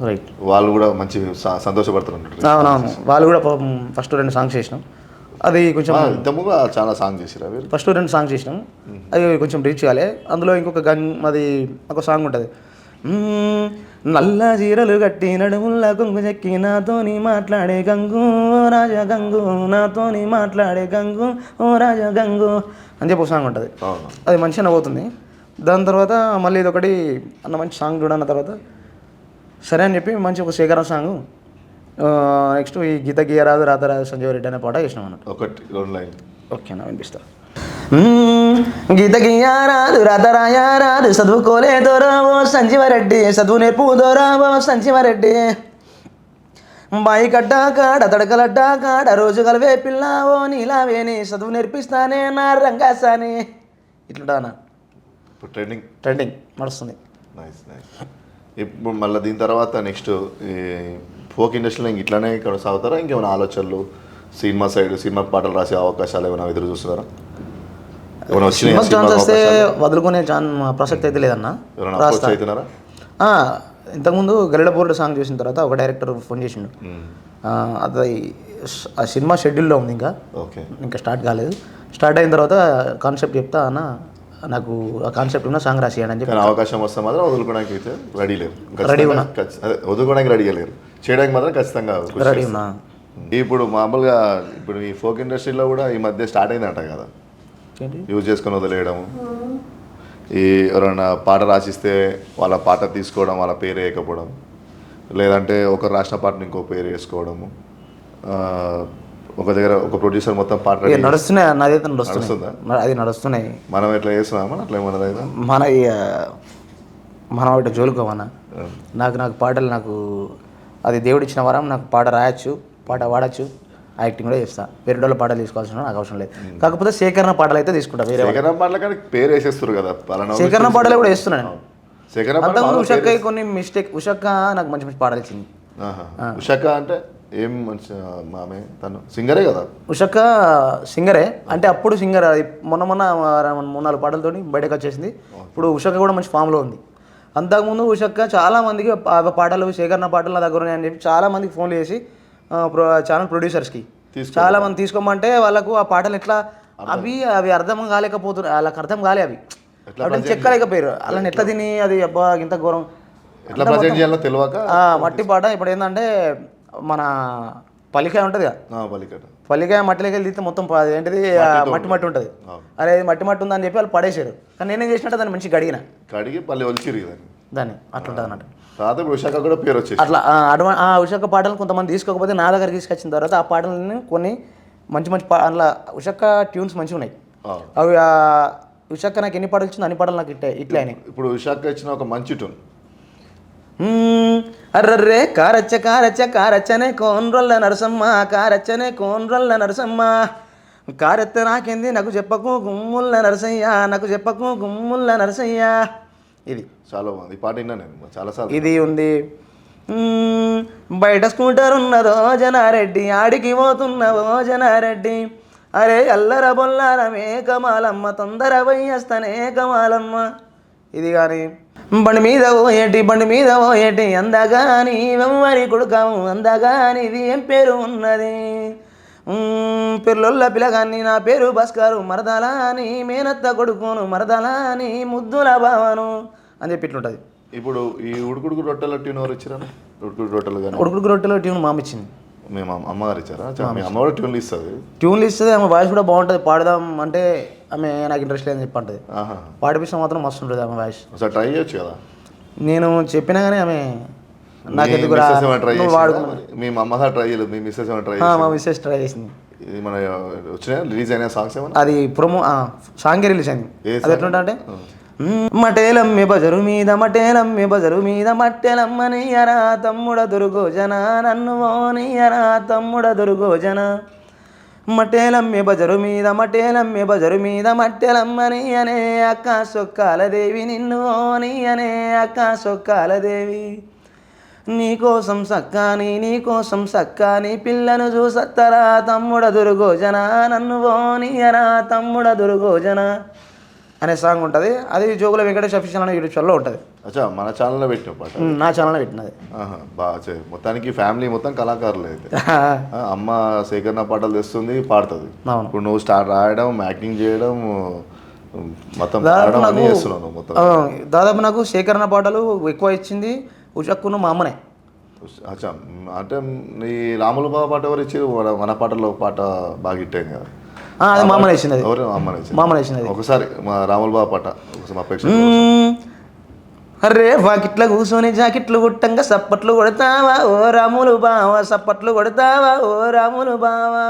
రైట్. వాళ్ళు కూడా మంచి సంతోషపడుతున్నారు. అవునవును, వాళ్ళు కూడా ఫస్ట్ 2 సాంగ్స్ చేసినాం. అది కొంచెం ఇంతకుముందు చాలా సాంగ్ చేసిరా మీరు? ఫస్ట్ 2 సాంగ్స్ చేసినాం, అది కొంచెం రీచ్ కాలే. అందులో ఇంకొక అది ఒక సాంగ్ ఉంటుంది, నల్ల చీరలు కట్టి నడుముల్లా కొంగు చెక్కి నాతోని మాట్లాడే గంగు ఓ రాజా గంగు, నాతోని మాట్లాడే గంగు ఓ రాజా గంగు అని చెప్పి ఒక సాంగ్ ఉంటుంది. అది మంచిగా పోతుంది. దాని తర్వాత మళ్ళీ ఇదొకటి అన్న మంచి సాంగ్ చూడన్న తర్వాత సరే అని చెప్పి మంచి ఒక శేఖరం సాంగ్, నెక్స్ట్ ఈ గీత గీయరాదు రాతరాదు సంజయ్ రెడ్డి అనే పాట చేసినాం అన్నట్టు. ఒకటి 2 లైన్ ఓకేనా, వినిపిస్తా. గీత గీయరాదు రాతరాయరాదు చదువుకోలేదోరా ఓ సంజీవరెడ్డి, చదువు నేర్పుదోరా ఓ సంజీవరెడ్డి, బాయి కడ్డా కాడ తడకలడ్డా కాడ రోజు కలవే పిల్ల ఓ నీలావేని, చదువు నేర్పిస్తానే నా రంగాసాని. ఇట్లా ఇప్పుడు ట్రెండింగ్ నడుస్తుంది. నైస్. ఇప్పుడు మళ్ళీ దీని తర్వాత నెక్స్ట్ ఫోక్ ఇండస్ట్రీలో ఇట్లానే ఇక్కడ సాగుతారా? ఇంకేమైనా ఆలోచనలు సినిమా పాటలు రాసే అవకాశాలు ఏమైనా ఎదురు చూస్తున్నారా? ఛాన్స్ వస్తే వదులుకునే ప్రసక్తి అయితే లేదన్న. ఇంతకుముందు గరిడ బోర్డు సాంగ్ చూసిన తర్వాత ఒక డైరెక్టర్ ఫోన్ చేసిండు, అది ఆ సినిమా షెడ్యూల్లో ఉంది, ఇంకా స్టార్ట్ కాలేదు. స్టార్ట్ అయిన తర్వాత కాన్సెప్ట్ చెప్తా అన్న, నాకు ఆ కాన్సెప్ట్ ఉన్న సాంగ్ రాసియాడు అని చెప్పి. అవకాశం వస్తే మాత్రం వదులుకోవడానికి అయితే రెడీ ఉన్నా, వదులుకోవడానికి రెడీగా లేరు, చేయడానికి మాత్రం ఖచ్చితంగా రెడీ ఉన్నా. ఇప్పుడు మామూలుగా ఇప్పుడు ఈ ఫోక్ ఇండస్ట్రీలో కూడా ఈ మధ్య స్టార్ట్ అయిందంట కదా, యూజ్ చేసుకొని వదిలేయడం. ఈ ఎవరైనా పాట రాసిస్తే వాళ్ళ పాట తీసుకోవడం, వాళ్ళ పేరు వేయకపోవడం, లేదంటే ఒకరు రాసిన పాటను ఇంకో పేరు వేసుకోవడము, ఒక దగ్గర ఒక ప్రొడ్యూసర్ మొత్తం పాట నడుస్తున్నాయి, నాదైతే నడుస్తుందా? అది నడుస్తున్నాయి. మనం ఎట్లా చేస్తున్నామా అట్లా ఏమన్నదైనా మన మనం ఒకటి జోలుకోమన్నా. నాకు పాటలు నాకు అది దేవుడు ఇచ్చిన వరం. నాకు పాట రాయొచ్చు, పాట పాడచ్చు, యాక్టింగ్ కూడా చేస్తా. వేరే వాళ్ళ పాటలు తీసుకోవాల్సిన నాకు అవసరం లేదు. కాకపోతే సేకరణ పాటలు అయితే తీసుకుంటా. వేరే సేకరణ పాటల కానీ పేరు వేసేస్తారు కదా, సేకరణ పాటలు కూడా వేస్తున్నాను. సేకరణ అంతకుముందు ఉషక్క కొన్ని మిస్టేక్. ఉషక్క నాకు మంచి మంచి పాటలు ఇచ్చింది. ఉషక్క అంటే ఏం మంచి ఆమె, తను సింగరే కదా? ఉషక్క సింగరే అంటే అప్పుడు సింగర్. మొన్న 3-4 పాటలతోటి బయటకు వచ్చేసింది. ఇప్పుడు ఉషక్క కూడా మంచి ఫామ్లో ఉంది. అంతకుముందు ఉషక్క చాలా మందికి పాటలు సేకరణ పాటలు నా దగ్గర ఉన్నాయని చెప్పి చాలా మందికి ఫోన్లు చేసి ఛానల్ ప్రొడ్యూసర్స్కి చాలా మంది తీసుకోమంటే వాళ్ళకు ఆ పాటలు ఎట్లా అవి అర్థం కాలేకపోతున్నారు. వాళ్ళకి అర్థం కాలే అవి చెక్కలేకపోయారు. అలాని ఎట్లా తిని అది అబ్బా ఇంత ఘోరం ఎట్లా ప్రజెంట్ చేయాలో తెలియక మట్టి పాట. ఇప్పుడు ఏంటంటే మన పల్లికాయ ఉంటుంది కదా, పల్లికాయ మట్టిలోకి తీస్తే మొత్తం ఏంటిది మట్టి ఉంటుంది. అరే మట్టి ఉందని చెప్పి వాళ్ళు పడేసారు. కానీ నేనేం చేసినట్టు దాన్ని మంచిగా కడిగి పల్లి ఒలిచిరు దాన్ని అట్లా ఉంటుంది అన్నట్టు. ఉషాక కూడా పేరు వచ్చేసి అట్లా ఆ ఉషాక పాటలు కొంతమంది తీసుకోకపోతే నా దగ్గర తీసుకొచ్చిన తర్వాత ఆ పాటలను కొన్ని మంచి మంచి అందులో ఉషాక ట్యూన్స్ మంచిగా ఉన్నాయి. అవి ఉషాక నాకు ఎన్ని పాటలు ఇచ్చింది అన్ని పాటలు నాకు ఇట్లా అయినాయి. ఇప్పుడు ఉషాక ఇచ్చిన ఒక మంచి ట్యూన్ అర్రర్రే కారచ్చనే కోన్రొల్ల నరసమ్మ, కారచ్చనే కోన్రొల్ల నరసమ్మ, కారెత్త నాకేంది నాకు చెప్పకు గుమ్ముల్ల నరసయ్య, నాకు చెప్పకు గుమ్ముల్ల నరసయ్య. ఇది చాలా బాగుంది. ఈ పాట విన్నా నేను చాలాసార్లు. ఇది ఉంది. బయట స్కూటర్ ఉన్నదో జనారెడ్డి, ఆడికి పోతున్నవో జనారెడ్డి, అరే అల్లర బొల్లార మేకమాలమ్మ, తొందర వయ్యస్తనే కమాలమ్మ. ఇది కానీ బండి మీద ఓ ఏటి అందగాని వెమ్మరి కొడుకాము, అందగాని ఇది ఏం పేరు ఉన్నది, పిల్లొల్ల పిల్లగాన్ని నా పేరు భాస్కరు, మరదలాని మేనత్త కొడుకును, మరదలాని ముద్దుల భావను అని చెప్పి ఇట్లుంటుంది. ఇప్పుడు ఈ ఉడుకుడుకు రొట్టెల ట్యూన్ ఎవరు ఇచ్చారా? ఉడుకుడుకు రొట్టెల ట్యూన్ మామ ఇచ్చింది. మేము అమ్మగారు ఇచ్చారా? మీ అమ్మ కూడా ట్యూన్లు ఇస్తుంది. ఆమె వాయిస్ కూడా బాగుంటుంది. పాడదాం అంటే ఆమె నాకు ఇంట్రెస్ట్ లేదని చెప్పి అంటుంది. పాడిపిస్తే మాత్రం మస్తు ఉంటుంది ఆమె వాయిస్. ఒకసారి ట్రై చేయొచ్చు కదా. నేను చెప్పినా కానీ ఆమె నాకెందుకు మీ అమ్మ ట్రై చేయలేదు, మీ మిస్సెస్ ట్రై మా మిస్సెస్ ట్రై చేసింది. ఇది మన వచ్చినాయి రిలీజ్ అయిన సాంగ్స్ ఏమన్నా? అది ప్రోమో సాంగే రిలీజ్ అయింది. అది ఎట్లుంటా అంటే మటేలమ్మి బజరు మీద మటేలమ్మి బజరు మీద మట్టెలమ్మనియరా తమ్ముడ దుర్గోజన, నన్ను ఓనియరా తమ్ముడ దుర్గోజన, మటేలమ్మి బజరు మీద మట్టెలమ్మనియనే అక్క సొక్కాల దేవి, నిన్ను ఓనియనే అక్క సొక్కాల దేవి, నీకోసం సక్కాని పిల్లను చూసత్తరా తమ్ముడ దుర్గోజన, నన్ను ఓనియరా తమ్ముడ దుర్గోజన అనే సాంగ్ ఉంటుంది. అది జోగుల వెంకటేష్ అఫీషియల్ అనే యూట్యూబ్ ఛానల్లో ఉంటుంది. అచ్చా, మన ఛానల్లో పెట్టిన పాట? నా ఛానల్లో పెట్టినది. బాగా మొత్తానికి ఫ్యామిలీ మొత్తం కళాకారులు అయితే. అమ్మ సేకరణ పాటలు తెస్తుంది, పాడుతుంది. ఇప్పుడు నువ్వు స్టార్ట్ రాయడం, యాక్టింగ్ చేయడం, మొత్తం మొత్తం. దాదాపు నాకు సేకరణ పాటలు ఎక్కువ ఇచ్చింది ఉషక్కును మా అమ్మనే. అచ్చా, అంటే నీ రాముల బాబా పాట ఎవరు ఇచ్చారు? మన పాటలో పాట బాగా హిట్ అయింది కదా. అది మామూలు వేసినది. మామూలు వేసినది. ఒకసారి మా రాముల బాబా పాట అర్రే వాకిట్ల కూర్చొని జాకెట్లు గుట్టంగా సప్పట్లు కొడతావా ఓ రాములు బావా, సప్పట్లు కొడతావా ఓ రాములు బావా,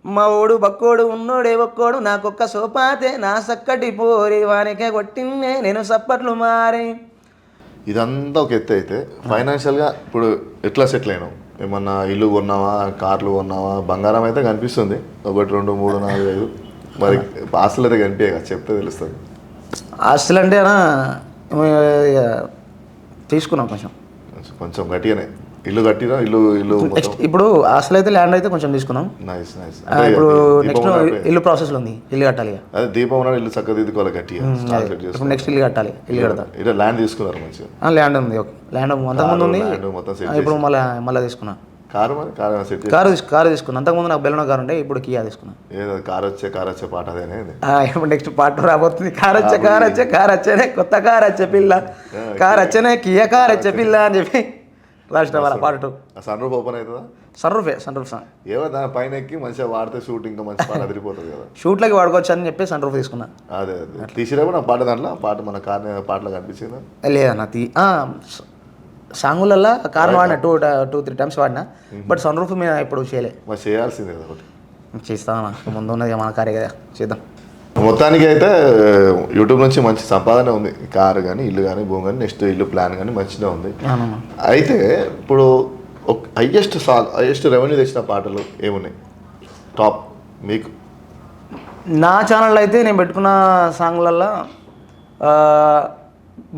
మా ఓడు బక్కోడు ఉన్నోడే ఒక్కోడు నాకొక్క సోపాతే, నా సక్కటి పోరి వానికే కొట్టిన్నే నేను సప్పట్లు మారి. ఇదంతా ఒక ఎత్తు అయితే ఫైనాన్షియల్గా ఇప్పుడు ఎట్లా సెటిల్ అయినావు? ఏమన్నా ఇల్లు కొన్నావా, కార్లు కొన్నావా? బంగారం అయితే కనిపిస్తుంది, 1, 2, 3, 4, 5. మరి ఆస్తులు అయితే కనిపించే కదా, చెప్తే తెలుస్తుంది. ఆస్తులు అంటే తీసుకున్నాం కొంచెం గట్టిగానే. ఇల్లు కట్టినా ఇల్లు ఇప్పుడు ఆస్తులు అయితే ల్యాండ్ అయితే కొంచెం తీసుకున్నాం. ఇప్పుడు నెక్స్ట్ ఇల్లు ప్రాసెస్లో ఉంది, ఇల్లు కట్టాలి. అదే దీపం ఉన్నాడు, ఇల్లు చక్కగా దిద్దుకోవాలి గట్టిగా. నెక్స్ట్ ఇల్లు కట్టాలి, ఇల్లు కడతా. ఇలా ల్యాండ్ తీసుకున్నారు మంచిగా? ల్యాండ్ ఉంది, ల్యాండ్ అంతకుముందు ఉంది, ఇప్పుడు మళ్ళీ తీసుకున్నా. కారు తీసుకున్నా. అంతకుముందు నాకు బెలూన్ కారు ఉండే, ఇప్పుడు కియా తీసుకున్నా. ఏదో కారు వచ్చే పాట అదేనే. ఇప్పుడు నెక్స్ట్ పాట రాబోతుంది. కారు వచ్చేనే కొత్త కారు వచ్చే పిల్ల, కారు వచ్చేనే కియా కారు వచ్చే పిల్ల అని చెప్పి రాసిన వాళ్ళ పార్ట్ 2 ఆ సన్ రూఫ్ ఓపెన్ అవుతుందా? సన్ రూఫ్ సాంగ్ ఏమో దాని పైన ఎక్కి మంచిగా వాడితే షూట్ ఇంకా మంచి పాట అదిరిపోతుంది కదా. షూట్లకి వాడుకోవచ్చు అని చెప్పి సన్ రూఫ్ తీసుకున్నా. అదే తీసినప్పుడు నా పాట దాంట్లో పాట మన కార్ పాటలో కనిపించిందా? లేదన్న సాంగులలో కార్ వాడిన 2-3 టైమ్స్ వాడినా, బట్ సన్ రూఫ్ మీద ఇప్పుడు చేయలే. మరి చేయాల్సిందే కదా ఒకటి. చేస్తామన్నా, ముందు ఉన్నది మన కారే కదా, చేద్దాం. మొత్తానికి అయితే యూట్యూబ్ నుంచి మంచి సంపాదన ఉంది. కారు కానీ ఇల్లు కానీ భూమి కానీ నెక్స్ట్ ఇల్లు ప్లాన్ కానీ మంచిగా ఉంది. అయితే ఇప్పుడు హైయెస్ట్ రెవెన్యూ తెచ్చిన పాటలు ఏమున్నాయి టాప్ మీకు? నా ఛానల్లో అయితే నేను పెట్టుకున్న సాంగ్లల్లో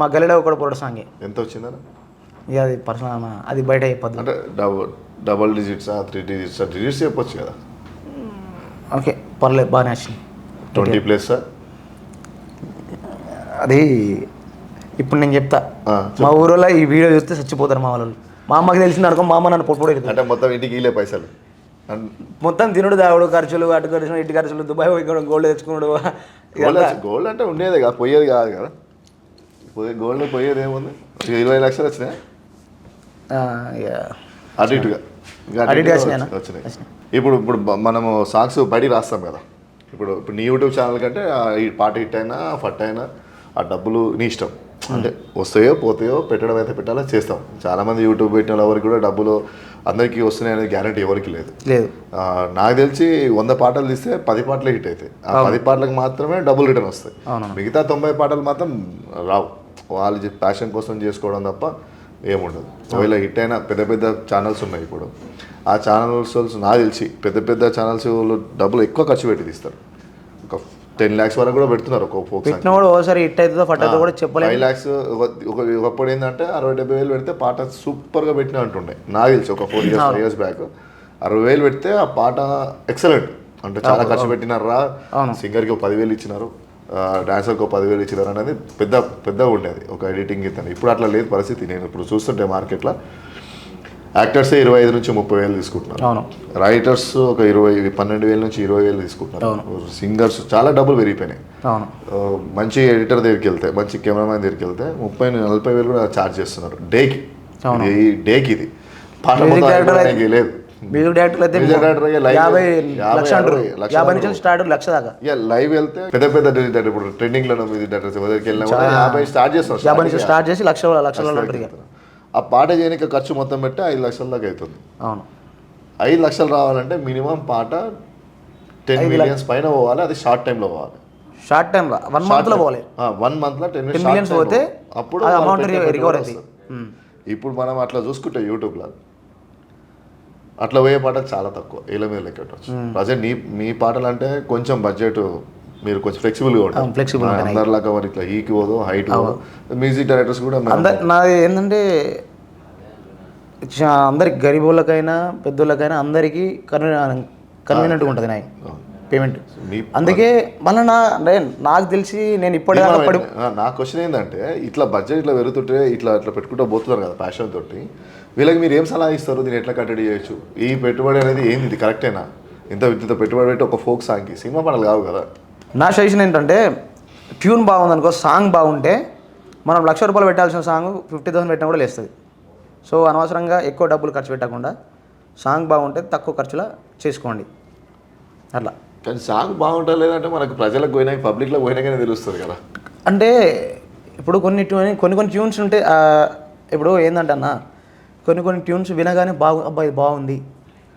మా గల్లీలో ఒకటి పొరడు సాంగే. ఎంత వచ్చిందన్న? ఇక అది పర్సనల్, అది బయట చెప్పొద్దు. అంటే డబల్ డిజిట్సా 3 డిజిట్సా? డిజిట్స్ చెప్పొచ్చు కదా. ఓకే పర్లేదు, బాగానే వచ్చింది. 20+ అది ఇప్పుడు నేను చెప్తా. మా ఊరిలో ఈ వీడియో చూస్తే చచ్చిపోతారు మా వాళ్ళు. మా అమ్మకి తెలిసింది అనుకో, మా అమ్మ నన్ను పొట్టుపోయి అంటే మొత్తం ఇంటికి వీలే పైసలు మొత్తం తినుడు దావుడు ఖర్చులు, అటు ఖర్చులు ఇటు ఖర్చులు, దుబాయ్ పోయి గోల్డ్ తెచ్చుకున్నాడు. గోల్డ్ అంటే ఉండేది కదా, పోయేది కాదు కదా. గోల్డ్ పోయేది ఏముంది? 20 లక్షలు వచ్చినాయి అటు ఇటుగా వచ్చినాయి. ఇప్పుడు మనము సాంగ్స్ బయటికి రాస్తాం కదా. ఇప్పుడు నీ యూట్యూబ్ ఛానల్ కంటే ఈ పాట హిట్ అయినా ఫట్ అయినా ఆ డబ్బులు నీ ఇష్టం. అంటే వస్తాయో పోతాయో, పెట్టడం అయితే పెట్టాలో చేస్తాం. చాలామంది యూట్యూబ్ పెట్టిన ఎవరికి కూడా డబ్బులు అందరికీ వస్తున్నాయి అనేది గ్యారంటీ ఎవరికి లేదు. నాకు తెలిసి 100 పాటలు తీస్తే 10 పాటలే హిట్ అవుతాయి. ఆ 10 పాటలకు మాత్రమే డబ్బులు రిటర్న్ వస్తాయి. మిగతా 90 పాటలు మాత్రం రావు. వాళ్ళు ప్యాషన్ కోసం చేసుకోవడం తప్ప ఏముండదు. ఒకవేళ హిట్ అయినా పెద్ద ఛానల్స్ ఉన్నాయి. ఇప్పుడు ఆ ఛానల్స్ నాకు తెలిసి పెద్ద ఛానల్స్ డబ్బులు ఎక్కువ ఖర్చు పెట్టి తీస్తారు. ఒక 10 lakhs వరకు కూడా పెడుతున్నారు. ఒక ఫోక్ ఒకసారి హిట్ అవుతుందో ఫట్ అవుతుందో కూడా చెప్పలేదు. 5 lakhs ఒకప్పుడు ఏంటంటే 60-70 పెడితే పాట సూపర్గా పెట్టినా అంటుండే. నాకు తెలిసి ఒక 4 years బ్యాక్ 60,000 పెడితే ఆ పాట ఎక్సలెంట్. అంటే చాలా ఖర్చు పెట్టినారా, సింగర్కి 10,000 ఇచ్చినారు, డాన్సర్కి 10,000 ఇచ్చినారు అనేది పెద్దగా ఉండేది ఒక ఎడిటింగ్ ఇతను. ఇప్పుడు అట్లా లేదు పరిస్థితి. నేను ఇప్పుడు చూస్తుంటే మార్కెట్లో యాక్టర్సే 25 నుంచి 30,000 తీసుకుంటున్నారు. రైటర్స్ ఒక 12,000 నుంచి 20,000 తీసుకుంటున్నారు. సింగర్స్ చాలా డబ్బులు పెరిగిపోయినాయి. మంచి ఎడిటర్ దగ్గరికి వెళ్తే, మంచి కెమెరామ్యాన్ దగ్గరికి వెళ్తే 30,000-40,000 కూడా ఛార్జ్ చేస్తున్నారు డేకి. ఇది పాట లేదు. మ్యూజిక్ డైరెక్టర్ అయితే 50 నుంచి స్టార్ట్ లక్ష దాకా. లైవ్ వెళ్తే పెద్ద డైరెక్టర్ ఇప్పుడు ట్రెండింగ్ లో మ్యూజిక్ డైరెక్టర్స్ దగ్గరికి వెళ్ళినా 50 స్టార్ట్ చేస్తారు. 50 నుంచి స్టార్ట్ చేసి లక్షల ఆ పాట చేయడానికి ఖర్చు మొత్తం పెట్టి 5 లక్షల దాకా అవుతుంది. అవును, 5 లక్షలు రావాలంటే మినిమం పాట 10 millions పైన పోవాలి. అది షార్ట్ టైంలో పోవాలి. షార్ట్ టైంలో 1 month లో పోవాలి. 1 month లో 10 millions పోతే అప్పుడు అమౌంట్ రికవర్ అవుతుంది. ఇప్పుడు మనం అట్లా చూసుకుంటే యూట్యూబ్లో అట్లా పోయే పాటలు చాలా తక్కువ, ఏళ్ళ మీద లెక్కవచ్చు. ప్రజెంట్ మీ పాటలు అంటే కొంచెం బడ్జెట్ మీరు కొంచెం ఫ్లెక్సిబుల్గా ఉంటారు. అందరిలాగా మరి ఇట్లా ఈకి పోదు, హైట్ పోదు. మ్యూజిక్ డైరెక్టర్స్ కూడా నాది ఏంటంటే అందరికి గరీబులకైనా పెద్దోళ్ళకైనా అందరికీ కన్వీనియంట్గా ఉంటుంది నా పేమెంట్. అందుకే మళ్ళీ నాకు తెలిసి నేను ఇప్పటిదాకా నా క్వశ్చన్ ఏంటంటే ఇట్లా బడ్జెట్ ఇట్లా పెరుగుతుంటే ఇట్లా పెట్టుకుంటూ పోతున్నారు కదా ప్యాషన్ తోటి, వీళ్ళకి మీరు ఏం సలహా ఇస్తారు? దీన్ని ఎట్లా కట్టడి చేయొచ్చు? ఈ పెట్టుబడి అనేది ఏంది? ఇది కరెక్టేనా? ఇంత పెట్టుబడి పెట్టి ఒక ఫోక్ సాంగ్కి సినిమా పాటలు కావు కదా. నా సజెషన్ ఏంటంటే ట్యూన్ బాగుందనుకో, సాంగ్ బాగుంటే మనం ₹1,00,000 పెట్టాల్సిన సాంగ్ 50,000 పెట్టినా కూడా లేస్తుంది. సో అనవసరంగా ఎక్కువ డబ్బులు ఖర్చు పెట్టకుండా సాంగ్ బాగుంటే తక్కువ ఖర్చులో చేసుకోండి. అట్లా కానీ సాంగ్ బాగుంటా లేదంటే మనకు ప్రజలకు పోయినా పబ్లిక్లో పోయినాకనే తెలుస్తుంది కదా. అంటే ఇప్పుడు కొన్ని ట్యూన్స్ ఉంటే ఇప్పుడు ఏంటంటే అన్న కొన్ని ట్యూన్స్ వినగానే అబ్బాయి బాగుంది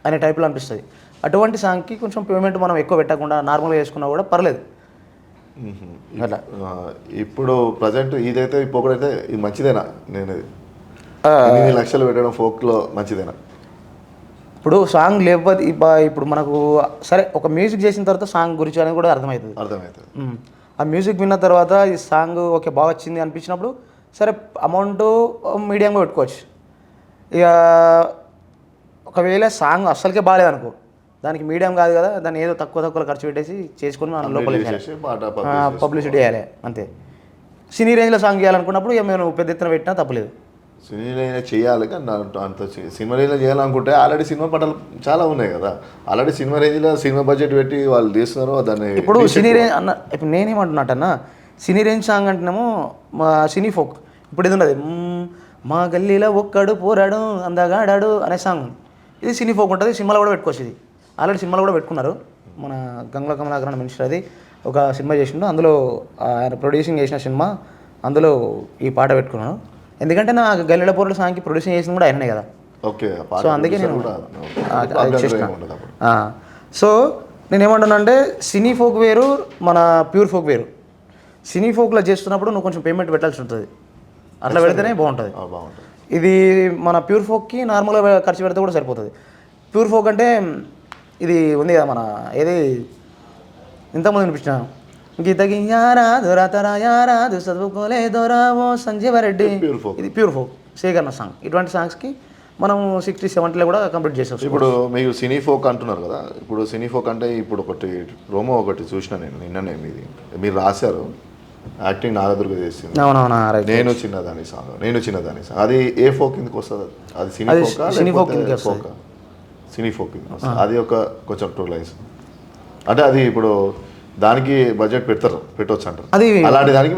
అనే టైప్లో అనిపిస్తుంది. అటువంటి సాంగ్కి కొంచెం పేమెంట్ మనం ఎక్కువ పెట్టకుండా నార్మల్గా చేసుకున్నా కూడా పర్లేదు. అట్లా ఇప్పుడు ప్రజెంట్ ఇదైతే ఇప్పుడైతే ఇది మంచిదేనా? నేను 8 లక్షలు పెట్టడం ఫోక్లో మంచిదేనా? ఇప్పుడు సాంగ్ లేకపోతే ఇప్పుడు మనకు సరే ఒక మ్యూజిక్ చేసిన తర్వాత సాంగ్ గురించి అనేది కూడా అర్థమవుతుంది. ఆ మ్యూజిక్ విన్న తర్వాత ఈ సాంగ్ ఓకే బాగా వచ్చింది అనిపించినప్పుడు సరే అమౌంట్ మీడియంగా పెట్టుకోవచ్చు. ఇక ఒకవేళ సాంగ్ అస్సలకే బాగాలేదనుకో, దానికి మీడియం కాదు కదా, దాన్ని ఏదో తక్కువ ఖర్చు పెట్టేసి చేసుకుని మనం లోపల పబ్లిసిటీ చేయాలి అంతే. సినీ రేంజ్లో సాంగ్ చేయాలనుకున్నప్పుడు ఇక మేము పెద్ద ఎత్తున పెట్టినా తప్పలేదు. సినీ రేంజ్ చేయాలి కానీ అంత సినిమా రేంజ్లో చేయాలనుకుంటే ఆల్రెడీ సినిమా పాటలు చాలా ఉన్నాయి కదా. ఆల్రెడీ సినిమా రేంజ్లో సినిమా బడ్జెట్ పెట్టి వాళ్ళు తీస్తున్నారు దాన్ని. ఇప్పుడు సినీ రేంజ్ అన్న, ఇప్పుడు నేనేమంటున్నట్టన్నా సినీ రేంజ్ సాంగ్ అంటేనేమో సినీ ఫోక్. ఇప్పుడు ఇది ఉన్నది మా గల్లీలో ఒక్కడు పోరాడు అందగాడాడు అనే సాంగ్. ఇది సినీ ఫోక్ ఉంటుంది, సినిమాలో కూడా పెట్టుకోవచ్చు. ఇది ఆల్రెడీ సినిమాలో కూడా పెట్టుకున్నారు. మన గంగుల కమలాకరణ మినిస్టర్ అది ఒక సినిమా చేసిండు, అందులో ఆయన ప్రొడ్యూసింగ్ చేసిన సినిమా, అందులో ఈ పాట పెట్టుకున్నాను. ఎందుకంటే నా గల్లీలో పోరాడు సాంగ్కి ప్రొడ్యూసింగ్ చేసింది కూడా ఆయననే కదా. ఓకే. సో అందుకే నేను సో నేనేమంటున్నా అంటే సినీ ఫోక్ వేరు, మన ప్యూర్ ఫోక్ వేరు. సినీ ఫోక్లో చేస్తున్నప్పుడు నువ్వు కొంచెం పేమెంట్ పెట్టాల్సి ఉంటుంది, అట్లా పెడితేనే బాగుంటుంది. ఇది మన ప్యూర్ ఫోక్కి నార్మల్గా ఖర్చు పెడితే కూడా సరిపోతుంది. ప్యూర్ ఫోక్ అంటే ఇది ఉంది కదా మన ఏది ఇంతకుముందు వినిపించినాను, గీతకి యారాదు రాతరా యారాదు చదువుకోలే దొరావో సంజీవరెడ్డి, ఇది ప్యూర్ ఫోక్ సేకరణ సాంగ్. ఇటువంటి సాంగ్స్కి మనం 60-70 కూడా కంప్లీట్ చేసాం. ఇప్పుడు మీరు సినీ ఫోక్ అంటున్నారు కదా, ఇప్పుడు సినీ ఫోక్ అంటే ఇప్పుడు ఒకటి రోమో ఒకటి చూసిన నేను నిన్ననే, మీది మీరు రాశారు, యాక్టింగ్ నాగదుర్గ చేసింది. అవునవునా, నేను చిన్నదాని సాంగ్ అది ఏ ఫోక్ కిందకి వస్తుంది? అది సినీ ఫోక్ సినీ ఫోక్ కింద వస్తుంది. అది ఒక కొంచెం 2 లైన్స్ అంటే అది ఇప్పుడు దానికి బడ్జెట్ పెట్టవచ్చు అంటారు. అది అలాంటి దానికి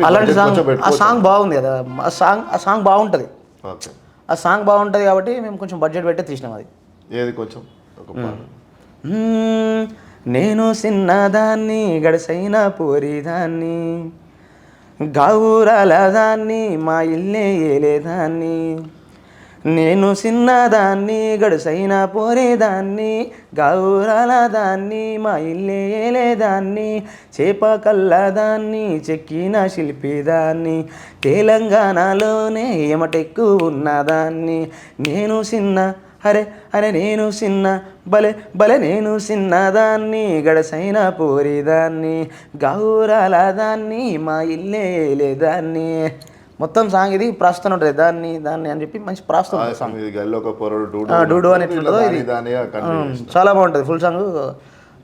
ఆ సాంగ్ బాగుంది కదా, ఆ సాంగ్ బాగుంటుంది. ఓకే, ఆ సాంగ్ బాగుంటుంది కాబట్టి మేము కొంచెం బడ్జెట్ పెట్టి తీసినాం. అది ఏది కొంచెం నేను చిన్నదాన్ని గడసైన పోరిదాన్ని గావురాల దాన్ని మా ఇల్లే ఏలేదాన్ని, నేను చిన్నదాన్ని గడుసైన పోరేదాన్ని గావురాల దాన్ని మా ఇల్లే ఏలేదాన్ని, చేప కళ్ళదాన్ని చెక్కిన శిల్పిదాన్ని తెలంగాణలోనే ఎమటెక్కు ఉన్నదాన్ని, నేను చిన్న అరే అరే నేను చిన్న బలే బలే నేను చిన్నదాన్ని గడసైన పోరిదాన్ని గావురాల దాన్ని మా ఇల్లే లేదాన్ని. మొత్తం సాంగ్ ఇది ప్రస్తుతం ఉంటుంది, దాన్ని దాన్ని అని చెప్పి మంచి ప్రస్తుతం సాంగ్. డూడు అని ఎట్లుంటుందో ఇది చాలా బాగుంటుంది ఫుల్ సాంగ్.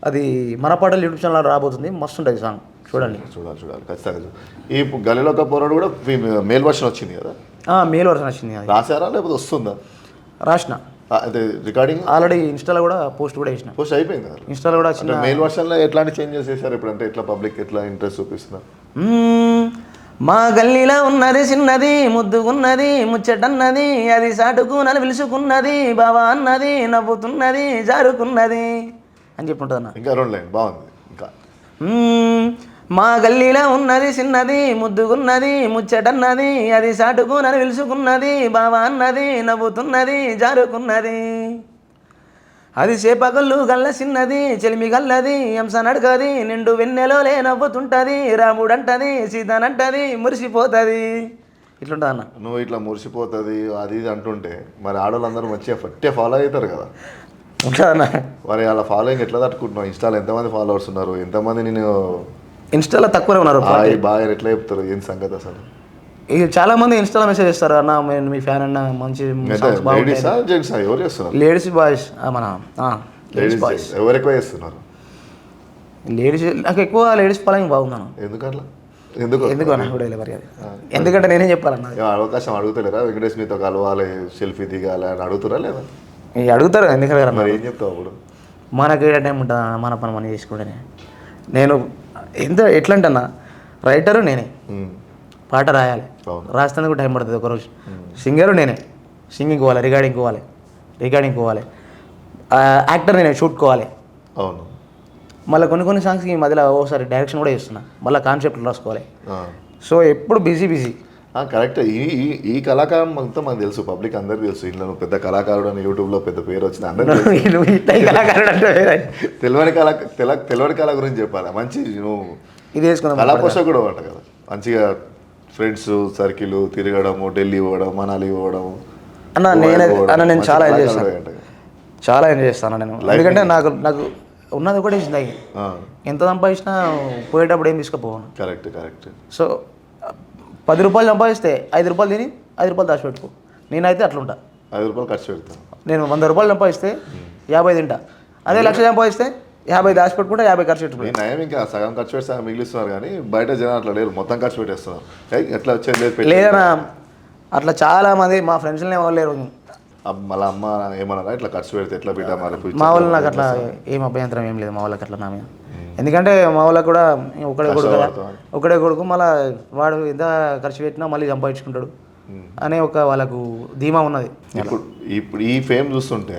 అది మన పాటలు యూట్యూబ్ ఛానల్ రాబోతుంది, మస్తు ఉంటుంది సాంగ్, చూడండి ఖచ్చితంగా. ఈ గల్లీలో ఒక పోరాడు కూడా మేల్ వర్షన్ వచ్చింది కదా? మేల్ వర్షన్ వచ్చింది. రాశారా లేకపోతే వస్తుందా? రాసిన, అదే రికార్డింగ్ ఆల్రెడీ ఇన్స్టాలో కూడా పోస్ట్ చేసిన. పోస్ట్ అయిపోయింది ఇన్స్టాలో కూడా వచ్చిన. మెయిల్ వర్షన్లో ఎట్లాంటి చేంజెస్ చేశారు ఇప్పుడు? అంటే ఎట్లా పబ్లిక్ ఎట్లా ఇంట్రెస్ట్ చూపిస్తున్నారు? మా గల్లీలో ఉన్నది చిన్నది ముద్దుగున్నది ముచ్చటన్నది అది సాటుకు నన్ను పిలుచుకున్నది బావా అన్నది నవ్వుతున్నది జారుకున్నది అని చెప్పి ఉంటుంది. ఇంకా 2 లైన్ బాగుంది. ఇంకా మా గల్లీలో ఉన్నది చిన్నది ముద్దుగున్నది ముచ్చటన్నది అది సాటుకు నన్ను పిలుచుకున్నది బావా అన్నది నవ్వుతున్నది జారుకున్నది, అది చేపగల్లు గల్ల చిన్నది చెలిమి గల్లది ఎంస నడకది నిండు వెన్నెలోలే నవ్వుతుంటది రాముడంటది సీతనంటది మురిసిపోతుంది. ఇట్లుంటుంది అన్న. నువ్వు ఇట్లా మురిసిపోతుంది అది ఇది అంటుంటే మరి ఆడవాళ్ళందరూ మంచిగా ఫట్టే ఫాలో అవుతారు కదా ఉంటుందన్న. మరి అలా ఫాలోయింగ్ ఎట్లా తట్టుకుంటున్నావు? ఇన్స్టాలో ఎంతమంది ఫాలోవర్స్ ఉన్నారు? ఎంతమంది నేను ఇన్స్టాలో తక్కువనే ఉన్నారు. బాగా ఎట్లా చెప్తారు? ఏం సంగతి అసలు? ఇక చాలా మంది ఇన్స్టాలో మెసేజ్ చేస్తారు, అన్న మీ ఫ్యాన్ అన్న మంచి ఎవరు చేస్తున్నారు? లేడీస్ బాయ్స్ మన బాయ్స్ ఎవరు ఎక్కువ చేస్తున్నారు? లేడీస్ నాకు ఎక్కువ లేడీస్ ఫాలోయింగ్ బాగుందన్న. ఎందుకట్లా? ఎందుకు అన్న కూడా మరి అది ఎందుకంటే నేనేం చెప్పాలన్న, అవకాశం అడుగుతలేరా? వెంకటేష్ మీతో కలవాలి సెల్ఫీ దిగాలి అని అడుగుతారా లేదా? అడుగుతారు. ఎందుకంటే మరి ఏం చెప్తావు అప్పుడు? మనకి ఏ టైం ఉంటుందా, మన పని మనం చేసుకుంటేనే. నేను ఎట్లా అంటే అన్న, రైటరు నేనే, పాట రాయాలి, రాస్తానికి టైం పడుతుంది ఒకరోజు. సింగరు నేనే, సింగింగ్ పోవాలి, రికార్డింగ్ పోవాలి, యాక్టర్ నేనే, షూట్ కోవాలి. అవును. మళ్ళీ కొన్ని సాంగ్స్కి మధ్యలో ఓసారి డైరెక్షన్ కూడా చేస్తున్నా, మళ్ళీ కాన్సెప్ట్లు రాసుకోవాలి. సో ఎప్పుడు బిజీ. కరెక్ట్. ఈ కళాకారం మొత్తం మనకు తెలుసు, పబ్లిక్ అందరికి తెలుసు. ఇంట్లో నువ్వు పెద్ద కళాకారుడు అని యూట్యూబ్లో పెద్ద పేరు వచ్చింది అందరికీ. తెలియని కళ గురించి చెప్పాలి. మంచి నువ్వు ఇది వేసుకున్నా కళా పోషకుడు అంట కదా, మంచిగా ఫ్రెండ్స్ సర్కిల్ తిరగడము, ఢిల్లీ పోవడం, మనాలి పోవడం. నేను చాలా ఎంజాయ్ చేస్తాను నేను. ఎందుకంటే నాకు ఉన్నది ఒకటే జిందగీ, ఎంత సంపాదించినా పోయేటప్పుడు ఏం తీసుకుపోను. కరెక్ట్. సో 10 రూపాయలు సంపాదిస్తే 5 రూపాయలు తిని 5 రూపాయలు దాచిపెట్టుకో. నేనైతే అట్లుంటా. 5 రూపాయలు ఖర్చు పెడతాను. నేను 100 రూపాయలు సంపాదిస్తే 50 తింటా. అదే 1,00,000 సంపాదిస్తే 50 దాచిపెట్టుకుంటా, 50 ఖర్చు పెట్టుకుంటా. నయం ఇంకా సగం ఖర్చు పెట్టి సగం మిగిలిస్తున్నారు, కానీ బయట జనం అట్లా లేరు, మొత్తం ఖర్చు పెట్టేస్తున్నారు. ఎట్లా వచ్చేది లేదన్నా, అట్లా చాలా మంది మా ఫ్రెండ్స్ని ఎవరు లేరు. మళ్ళీ అమ్మ ఏమన్నారా ఇట్లా ఖర్చు పెడితే ఎట్లా బిడ్డ? మరి మా వాళ్ళు నాకు అట్లా ఏం అభ్యంతరం ఏం లేదు మా వాళ్ళకి అట్లా నా మీద. ఎందుకంటే మా వాళ్ళకి కూడా ఒకడే కొడుకు, మళ్ళీ వాడు ఎంత ఖర్చు పెట్టినా మళ్ళీ సంపాదించుకుంటాడు, అనే ఒక వాళ్ళకు ధీమా ఉన్నది. ఇప్పుడు ఈ ఫేమ్ చూస్తుంటే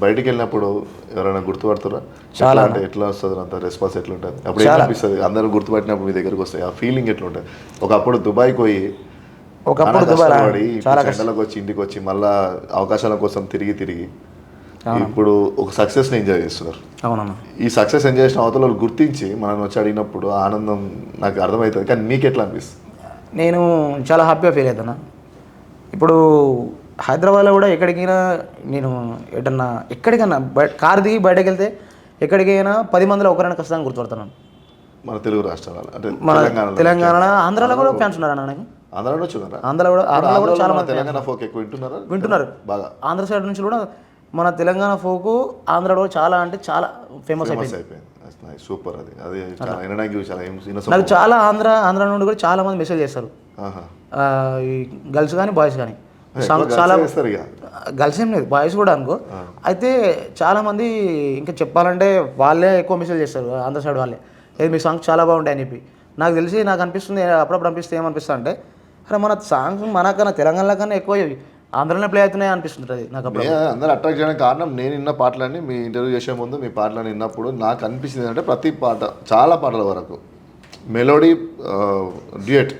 బయటికి వెళ్ళినప్పుడు ఎవరైనా గుర్తుపడతారా? చాలా అంటే ఎట్లా వస్తుంది అంత రెస్పాన్స్ ఎట్లా ఉంటుంది? అప్పుడు ఏమనిపిస్తుంది అందరూ గుర్తుపట్టినప్పుడు మీ దగ్గరకు వస్తాయి? ఆ ఫీలింగ్ ఎట్లా ఉంటుంది? ఒకప్పుడు దుబాయ్కి పోయి ఒకప్పుడు చాలా ఎండలకు వచ్చి ఇంటికి వచ్చి మళ్ళా అవకాశాల కోసం తిరిగి ఇప్పుడు ఒక సక్సెస్ని ఎంజాయ్ చేస్తున్నారు. అవునన్నా. ఈ సక్సెస్ ఎంజాయ్ చేసిన అవతల వాళ్ళు గుర్తించి మనం వచ్చి అడిగినప్పుడు ఆనందం నాకు అర్థమవుతుంది. కానీ మీకు ఎట్లా అనిపిస్తుంది? నేను చాలా హ్యాపీగా ఫీల్ అవుతాను. ఇప్పుడు హైదరాబాద్లో కూడా ఎక్కడికైనా నేను ఎక్కడికైనా కారు దిగి బయటకు వెళ్తే ఎక్కడికైనా 10 మందిలో ఒకరైనా ఖచ్చితంగా గుర్తుపడుతున్నాను. మన తెలుగు రాష్ట్రాలు అంటే మన తెలంగాణ ఆంధ్రాలో కూడా ఫ్యాన్స్ ఉన్నారు అన్న. నాకు ఆంధ్రాలో కూడా చాలా మంది తెలంగాణ ఫోక్ ఎక్కువ వింటున్నారు బాగా. ఆంధ్ర సైడ్ నుంచి కూడా మన తెలంగాణ ఫోకు ఆంధ్రాలో చాలా అంటే చాలా ఫేమస్ అయిపోయింది. సూపర్. అది చాలా నాకు చాలా ఆంధ్ర నుండి కూడా చాలా మంది మెసేజ్ చేస్తారు, ఈ గర్ల్స్ కానీ బాయ్స్ కానీ. చాలా గర్ల్స్ ఏం లేదు, బాయ్స్ కూడా అనుకో. అయితే చాలామంది ఇంకా చెప్పాలంటే వాళ్ళే ఎక్కువ మెసేజ్ చేస్తారు, ఆంధ్ర సైడ్ వాళ్ళే. ఏది మీ సాంగ్స్ చాలా బాగుంటాయి అని చెప్పి నాకు అనిపిస్తుంది. అప్పుడప్పుడు అనిపిస్తే ఏమనిపిస్తుంది అంటే అరే మన సాంగ్స్ మనకన్నా తెలంగాణలో కన్నా ఎక్కువ ఆంధ్రలో ప్లే అవుతున్నాయి అనిపిస్తుంటుంది నాకు. అందరూ అట్రాక్ట్ చేయడానికి కారణం నేను విన్న పాటలన్నీ మీ ఇంటర్వ్యూ చేసే ముందు మీ పాటలని విన్నప్పుడు నాకు అనిపించింది అంటే ప్రతి పాట చాలా పాటల వరకు మెలోడీ డ్యూయట్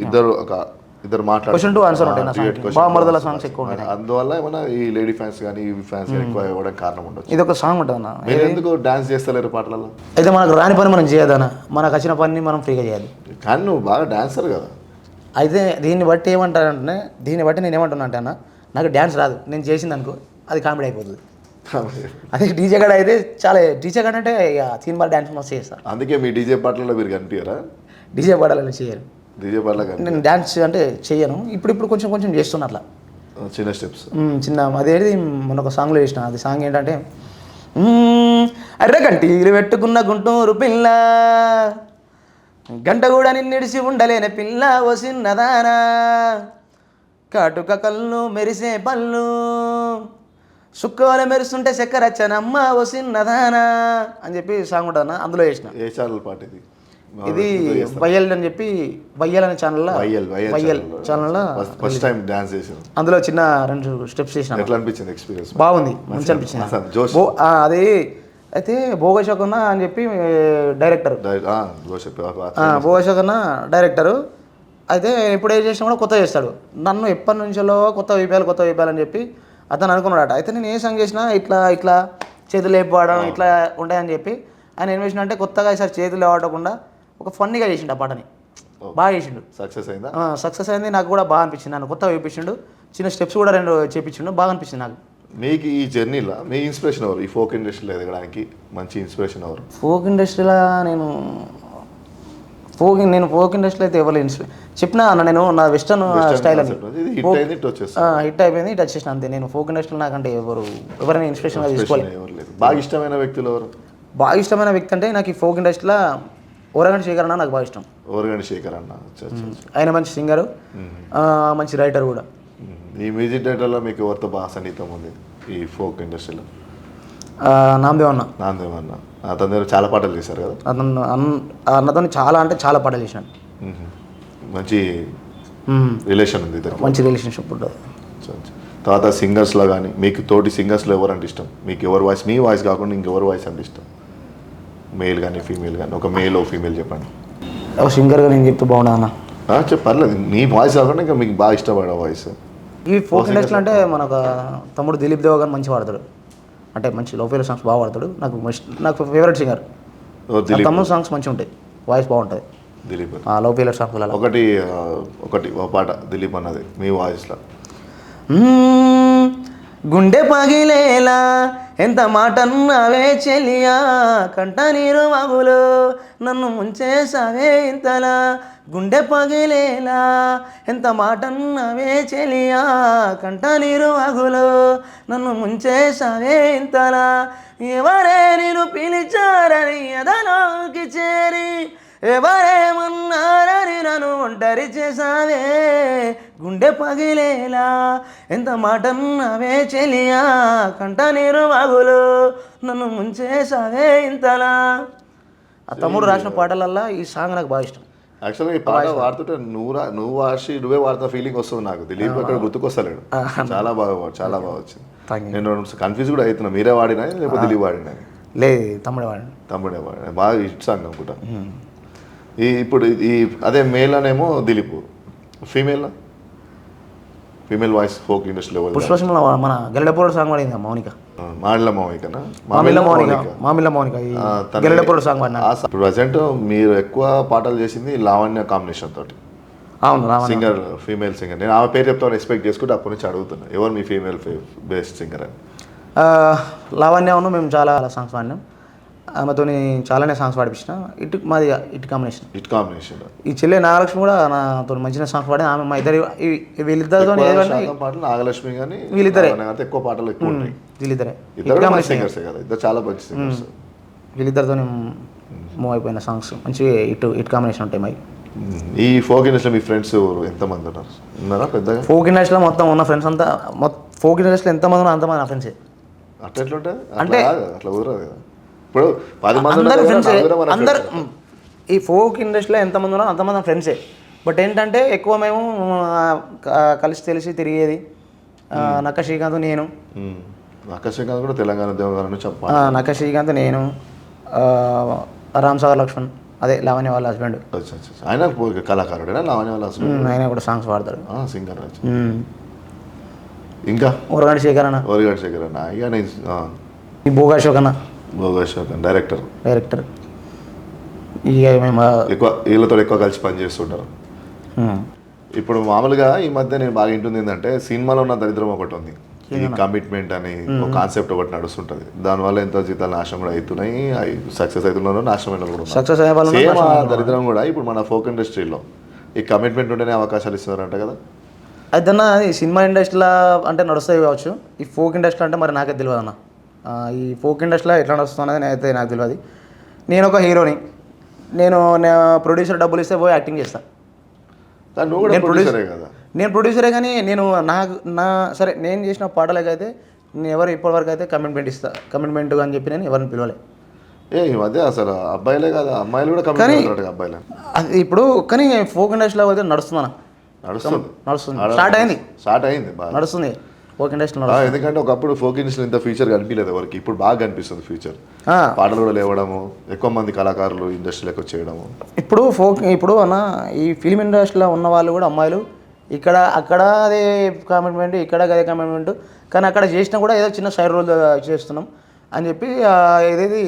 ఇద్దరు మాట్లాడుతున్నారు. సాంగ్స్ ఎక్కువ ఉంటాయి. అందువల్ల ఏమైనా ఈ లేడీ ఫ్యాన్స్ కానీ ఈ ఫ్యాన్స్ ఎక్కువ ఇవ్వడానికి కారణం ఉండొచ్చు. ఇది ఒక సాంగ్ ఉంటుంది అన్న. మీరు ఎందుకు డాన్స్ చేస్తలేరు పాటలలో? అయితే మనకు రాని పని మనం చేయదన్న, మనకు వచ్చిన పని మనం ఫ్రీగా చేయాలి. కానీ నువ్వు బాగా డాన్సర్ కదా. అయితే దీన్ని బట్టి నేను ఏమంటున్నా అంటే అన్న, నాకు డ్యాన్స్ రాదు, నేను చేసింది అనుకో అది కామెడీ అయిపోతుంది. అదే డీజే గడ అయితే చాలా డీజే గడ అంటే ఇక సినిమా డ్యాన్స్ మస్తు చేస్తాను. అందుకే మీ డీజే పాటలలో మీరు కనిపించారా? డీజే పాటలు చేయరు, డీజే పాటలు నేను డ్యాన్స్ అంటే చెయ్యను. ఇప్పుడు కొంచెం చేస్తున్నా అట్లా చిన్న స్టెప్స్. అదేది మొన్న ఒక సాంగ్లో చేసిన. అది సాంగ్ ఏంటంటే అర్రగంటీలు పెట్టుకున్న గుంటూరు పిల్ల, గంట కూడా నిన్నిడిసి ఉండలేని పిల్ల ఓ చిన్నదానా, కాటుక కళ్ళు మెరిసే పళ్ళు సుక్కవల మెరుస్తుంటే చక్కెర వచ్చానమ్మ ఓ చిన్నదానా అని చెప్పి సాంగ్ ఉంటుంది. అందులో చేసిన. ఏ ఛానల్ పాట ఇది? ఇది వైఎల్ అని చెప్పి వైఎల్ అనే ఛానల్లో ఫస్ట్ టైం డాన్స్ చేసాను. అందులో చిన్న 2 స్టెప్స్ చేసిన. ఎట్లా అనిపించింది ఎక్స్పీరియన్స్? బాగుంది, మంచి అనిపించింది. అది అయితే భోగశోకన్న అని చెప్పి డైరెక్టర్, భోగశోకన్న డైరెక్టరు. అయితే ఎప్పుడు ఏం చేసినా కూడా కొత్త చేస్తాడు. నన్ను ఎప్పటి నుంచో కొత్త వేపాలని చెప్పి అతను అనుకున్నాడట. అయితే నేను ఏ సాంగ్ చేసినా ఇట్లా చేతులు లేపడం ఇట్లా ఉంటాయని చెప్పి ఆయన ఏం చేసిన అంటే కొత్తగా ఈసారి చేతులు లేవకుండా ఒక ఫన్నీగా చేసిండు. ఆ పాటని బాగా చేసిండు. సక్సెస్ అయింది. నాకు కూడా బాగా అనిపించింది. నన్ను కొత్తగా వేపించిండు, చిన్న స్టెప్స్ కూడా 2 చేపించిండు, బాగా అనిపించింది నాకు. మీకు ఈ జర్నీలో మీ ఇన్స్పిరేషన్ ఎవరు? ఈ ఫోక్ ఇండస్ట్రీలో ఎదగడానికి మంచి ఇన్స్పిరేషన్ ఎవరు? ఫోక్ ఇండస్ట్రీలో ఫోక్ ఇండస్ట్రీలో అయితే ఎవరు చెప్పినా అన్న, నేను నా వెస్టర్న్ స్టైల్ అని హిట్ అయిపోయింది, ఇట్ వచ్చేసిన అంతే. నేను ఫోక్ ఇండస్ట్రీలో నాకంటే ఎవరైనా ఇన్స్పిరేషన్గా తీసుకోవాలి. బాగా ఇష్టమైన వ్యక్తులు ఎవరు? బాగా ఇష్టమైన వ్యక్తి అంటే నాకు ఈ ఫోక్ ఇండస్ట్రీలో ఓరగంటి శేఖర్ అన్న నాకు బాగా ఇష్టం. ఓరగంటి శేఖర్ అన్న ఆయన మంచి సింగరు, మంచి రైటర్ కూడా. ఈ మ్యూజిక్ డైరెక్టర్లో మీకు ఎవరితో బాగా సన్నిహితం ఉంది ఈ ఫోక్ ఇండస్ట్రీలో? నామదేవ్ అన్న. అతని దగ్గర చాలా పాటలు చేశారు కదా. అన్నతో చాలా పాటలు చేసినాను. మంచి రిలేషన్ ఉంది, మంచి రిలేషన్షిప్ ఉంటుంది. తర్వాత సింగర్స్లో కానీ మీకు తోటి సింగర్స్లో ఎవరంటే ఇష్టం? మీకు ఎవరి వాయిస్, మీ వాయిస్ కాకుండా ఇంకెవరి వాయిస్ అంటే ఇష్టం? మేల్ కానీ ఫీమేల్ కానీ, ఒక మేల్ ఓ ఫీమేల్ చెప్పండి. సింగర్గా నేను చెప్తే బాగుండదు అన్న. చెప్పర్లేదు, మీ వాయిస్ కాకుండా ఇంకా మీకు బాగా ఇష్టపడే వాయిస్. ఈ ఫోక్ ఇండస్ట్రీ అంటే మనకు తమ్ముడు దిలీప్ దేవ్ గారు మంచి పాడతాడు, అంటే మంచి లవ్ సాంగ్స్ బాగా పాడతాడు. నాకు ఫేవరెట్ సింగర్ తమ్ముడు. సాంగ్స్ మంచిగా ఉంటాయి, వాయిస్ బాగుంటుంది. దిలీప్ లవ్ ఫెయిలర్ సాంగ్స్ ఒకటి ఒక పాట దిలీప్ అన్నది మీ వాయిస్లో. గుండె పగిలేలా ఎంత మాటన్నావే చెలియా, కంట నీరు మగులు నన్ను ముంచేసావే ఇంతలా. గుండె పగిలేలా ఎంత మాటన్నావే చెలియా, కంట నీరు మగులు నన్ను ముంచేసావే ఇంతలా. ఎవరే నేను పిలిచారని ఎదలోకి చేరి, ఎవరేమన్నారని నన్ను ఒంటరి చేసావే. గుండె పగిలేలా ఎంత మాటన్నావే చెలియా, కంట నీరు మగులు నన్ను ముంచేసావే ఇంతలా. ఆ తమ్ముడు రాసిన పాటలల్లా ఈ సాంగ్ నాకు బాగా ఇష్టం. యాక్చువల్గా ఈ పాట వాడుతుంటే నువ్వు వాసి నువ్వే వాడుతున్న ఫీలింగ్ వస్తుంది నాకు. దిలీప్ అక్కడ గుర్తుకొస్తలేడు. చాలా బాగా వచ్చింది. నేను కన్ఫ్యూజ్ కూడా అవుతున్నా, మీరే వాడినా లేకపోతే దిలీప్ వాడినా? లేదు, తమ్ముడే వాడినా. బాగా హిట్ సాంగ్ అనుకుంటా. ఇప్పుడు అదే మేల్ అనేమో Dilip, female voice folk industry level పుష్పసింహలో మన గెల్లడపూడి సాంగ్ పాడింది మౌనిక. మామిళ్ళ మౌనిక గెల్లడపూడి సాంగ్ పాడినా. ప్రజెంట్ మీరు ఎక్కువ పాటలు చేసింది లావణ్య కాంబినేషన్ తోటి. అవును, సింగర్, ఫీమేల్ సింగర్. నేను ఆమె పేరు చెప్తాను ఎక్స్పెక్ట్ చేసుకుంటే అప్పటి నుంచి అడుగుతున్నా ఎవరు మీ ఫీమేల్ బెస్ట్ సింగర్ అని. లావణ్యను మేము చాలా సాంగ్స్ పాడినాం. ఆమెతో చాలానే సాంగ్స్ పాడిపించిన. మాది ఇటు కాంబినేషన్. ఈ చెల్లె నాగలక్ష్మి కూడా నాతో మంచిగా సాంగ్స్ పాడి. ఆమె మా ఇద్దరు వీళ్ళిద్దరితో పాటలు నాగలక్ష్మి కానీ వీళ్ళిద్దరే ఎక్కువ పాటలు ఎక్కువ ఉంటాయి. వీళ్ళిద్దరే సింగర్స్ కదా, ఇద్దరు చాలా మంచి సింగర్స్. వీళ్ళిద్దరితో మూవ్ అయిపోయిన సాంగ్స్ మంచి ఇటు కాంబినేషన్ ఉంటాయి మావి. ఈ ఫోక్ ఇండస్ట్రీలో మీ ఫ్రెండ్స్ ఎంతమంది ఉన్నారా పెద్దగా? ఫోక్ ఇండస్ట్రీలో మొత్తం ఉన్న ఫ్రెండ్స్ అంతా, ఫోక్ ఇండస్ట్రీలో ఎంతమంది ఉన్నా అంతమంది నా ఫ్రెండ్సే. అట్లా ఎట్లుంటే అంటే అట్లా కుదరదు కదా. ఇప్పుడు 10 మంది అందరు ఈ ఫోక్ ఇండస్ట్రీలో ఎంతమంది ఉన్నా అంతమంది నా ఫ్రెండ్సే. బట్ ఏంటంటే ఎక్కువ మేము కలిసి తెలిసి తిరిగేది నక్క శ్రీకాంత్, నేను. నక్క శ్రీకాంత్ కూడా తెలంగాణ దేవగారు చెప్పాలి. నక్క శ్రీకాంత్, నేను, రామ్సాగర్ లక్ష్మణ్, అదే లావణ్య వాళ్ళ హస్బెండ్. ఆయన కళాకారుడేనా? లావణ్య వాళ్ళ హస్బెండ్ ఆయన కూడా సాంగ్స్ పాడతాడు, సింగర్. ఇంకా ఒరగంటి శేఖర్ అన్న ఇక ఈ భోగా అశోక్ అన్న డైరెక్టర్. ఇక మేము ఎక్కువ వీళ్ళతో ఎక్కువ కలిసి పనిచేస్తుంటారు. ఇప్పుడు మామూలుగా ఈ మధ్య నేను బాగా వింటుంది ఏంటంటే సినిమాలో ఉన్న దరిద్రం ఒకటి ఉంది, ఈ కమిట్మెంట్ అని ఒక కాన్సెప్ట్ ఒకటి నడుస్తుంటది. దానివల్ల ఎంతో జీతాలు నాశనం కూడా అవుతున్నాయి, సక్సెస్ అవుతున్నారు, నాశనం అయిన కూడా సక్సెస్ దరిద్రం కూడా. ఇప్పుడు మన ఫోక్ ఇండస్ట్రీలో ఈ కమిట్మెంట్ ఉంటేనే అవకాశాలు ఇస్తున్నారంట కదా. అయితే అన్న ఈ సినిమా ఇండస్ట్రీలో అంటే నడుస్తాయి కావచ్చు, ఈ ఫోక్ ఇండస్ట్రీ అంటే మరి నాకే తెలియదు అన్న. ఈ ఫోక్ ఇండస్ట్రీలో ఎట్లా నడుస్తుంది అయితే నాకు తెలియదు. నేను ఒక హీరోని, నేను ప్రొడ్యూసర్ డబ్బులు ఇస్తే పోయి యాక్టింగ్ చేస్తాను. నేను ప్రొడ్యూసరే కానీ నేను సరే నేను చేసిన పాటలకైతే నేను ఇప్పటివరకు అయితే కమిట్మెంట్ అని చెప్పి నేను ఎవరిని పిలవలే. ఈ మధ్య అసలు అబ్బాయిలే కదా, అమ్మాయిలు కూడా కమిట్మెంట్. అబ్బాయిలే అది ఇప్పుడు కానీ ఫోక్ ఇండస్ట్రీలో అయితే నడుస్తుంది. స్టార్ట్ అయింది నడుస్తుంది ఫోక్ ఇండస్ట్రీ. ఎందుకంటే ఒకప్పుడు ఫోక్ ఇండస్ట్రీ ఇంత ఫ్యూచర్ కనిపించలేదు ఎవరికి, ఇప్పుడు బాగా కనిపిస్తుంది ఫ్యూచర్. పాటలు కూడా లేవడము, ఎక్కువ మంది కళాకారులు ఇండస్ట్రీలోకి వచ్చేయడము. ఇప్పుడు అన్న ఈ ఫిల్మ్ ఇండస్ట్రీలో ఉన్న వాళ్ళు కూడా అమ్మాయిలు అక్కడ అదే కమిట్మెంట్, ఇక్కడ అదే కమిట్మెంట్, కానీ అక్కడ చేసినా కూడా ఏదో చిన్న సైడ్ రోల్ చేస్తున్నాం అని చెప్పి ఏదేది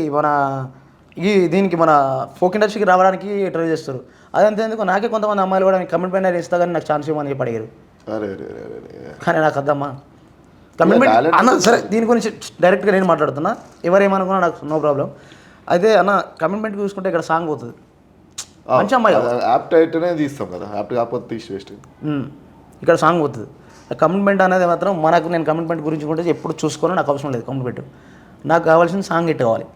దీనికి మన ఫోక్ ఇండస్ట్రీకి రావడానికి ట్రై చేస్తారు. అదంతేందుకు నాకే కొంతమంది అమ్మాయిలు కూడా కమిట్మెంట్ అనేది ఇస్తా కానీ నాకు ఛాన్స్ ఇవ్వమని చెప్పి అడిగారు. కానీ నాకు వద్దమ్మా కమిట్మెంట్ అన్న. సరే దీని గురించి డైరెక్ట్గా నేను మాట్లాడుతున్నా, ఎవరేమనుకున్నా నాకు నో ప్రాబ్లం. అయితే అన్న కమిట్మెంట్ చూసుకుంటే ఇక్కడ సాంగ్ పోతుంది, మంచి అమ్మాయి యాప్ట్ అయితేనే తీస్తాం కదా, యాప్ట్ కాకపోతే తీసి వేస్ట్. ఇక్కడ సాంగ్ పోతుంది. కమిట్మెంట్ అనేది మాత్రం నేను కమిట్మెంట్ గురించి కూడా ఎప్పుడు చూసుకొని నాకు అవసరం లేదు. కమిట్మెంట్ నాకు కావాల్సిన సాంగ్ హిట్ కావాలి,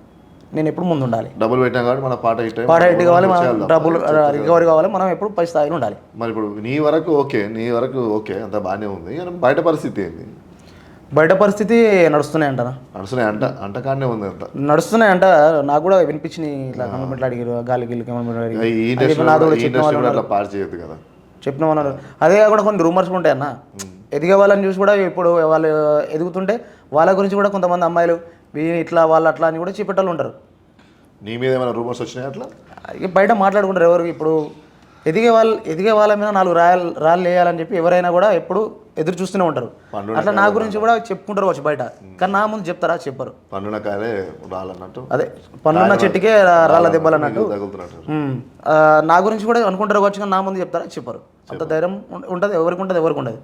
నేను ఎప్పుడు ముందు ఉండాలి. డబ్బులు పెట్టాం కాబట్టి మన పాట హిట్ కావాలి, మనం డబ్బులు రికవరీ కావాలి, మనం ఎప్పుడు పై స్థాయిలో ఉండాలి. మరి ఇప్పుడు నీ వరకు ఓకే అంత బాగానే ఉంది, బయట పరిస్థితి ఏంది? బయట పరిస్థితి నడుస్తున్నాయి అంటకానే ఉంది అంట నడుస్తున్నాయంట. నాకు కూడా వినిపించింది ఇట్లా కమిట్మెంట్లు అడిగారు, గాలికి చెప్పినామన్నారు. అదే కాకుండా కొన్ని రూమర్స్ ఉంటాయి అన్న, ఎదిగే వాళ్ళని చూసి కూడా ఇప్పుడు వాళ్ళు ఎదుగుతుంటే వాళ్ళ గురించి కూడా కొంతమంది అమ్మాయిలు ఇట్లా వాళ్ళు అట్లా అని కూడా చెప్పేటోళ్ళు ఉంటారు. నీ మీద ఏమైనా రూమర్స్ వచ్చినాయి అట్లా? బయట మాట్లాడుకుంటారు ఎవరు. ఇప్పుడు ఎదిగే వాళ్ళ మీద 4 రాళ్ళు వేయాలని చెప్పి ఎవరైనా కూడా ఎప్పుడు ఎదురు చూస్తూనే ఉంటారు. అట్లా నా గురించి కూడా చెప్పుకుంటారు వచ్చి బయట, కానీ నా ముందు చెప్తారా? చెప్పరు. పండునకాయలే రాళ్ళన్నట్టు, అదే పండున్న చెట్టుకే రాళ్ళ దెబ్బలు అన్నట్టు నా గురించి కూడా అనుకుంటారు వచ్చి, కానీ నా ముందు చెప్తారా? చెప్పరు. అంత ధైర్యం ఉంటుంది ఎవరికి ఉండదు.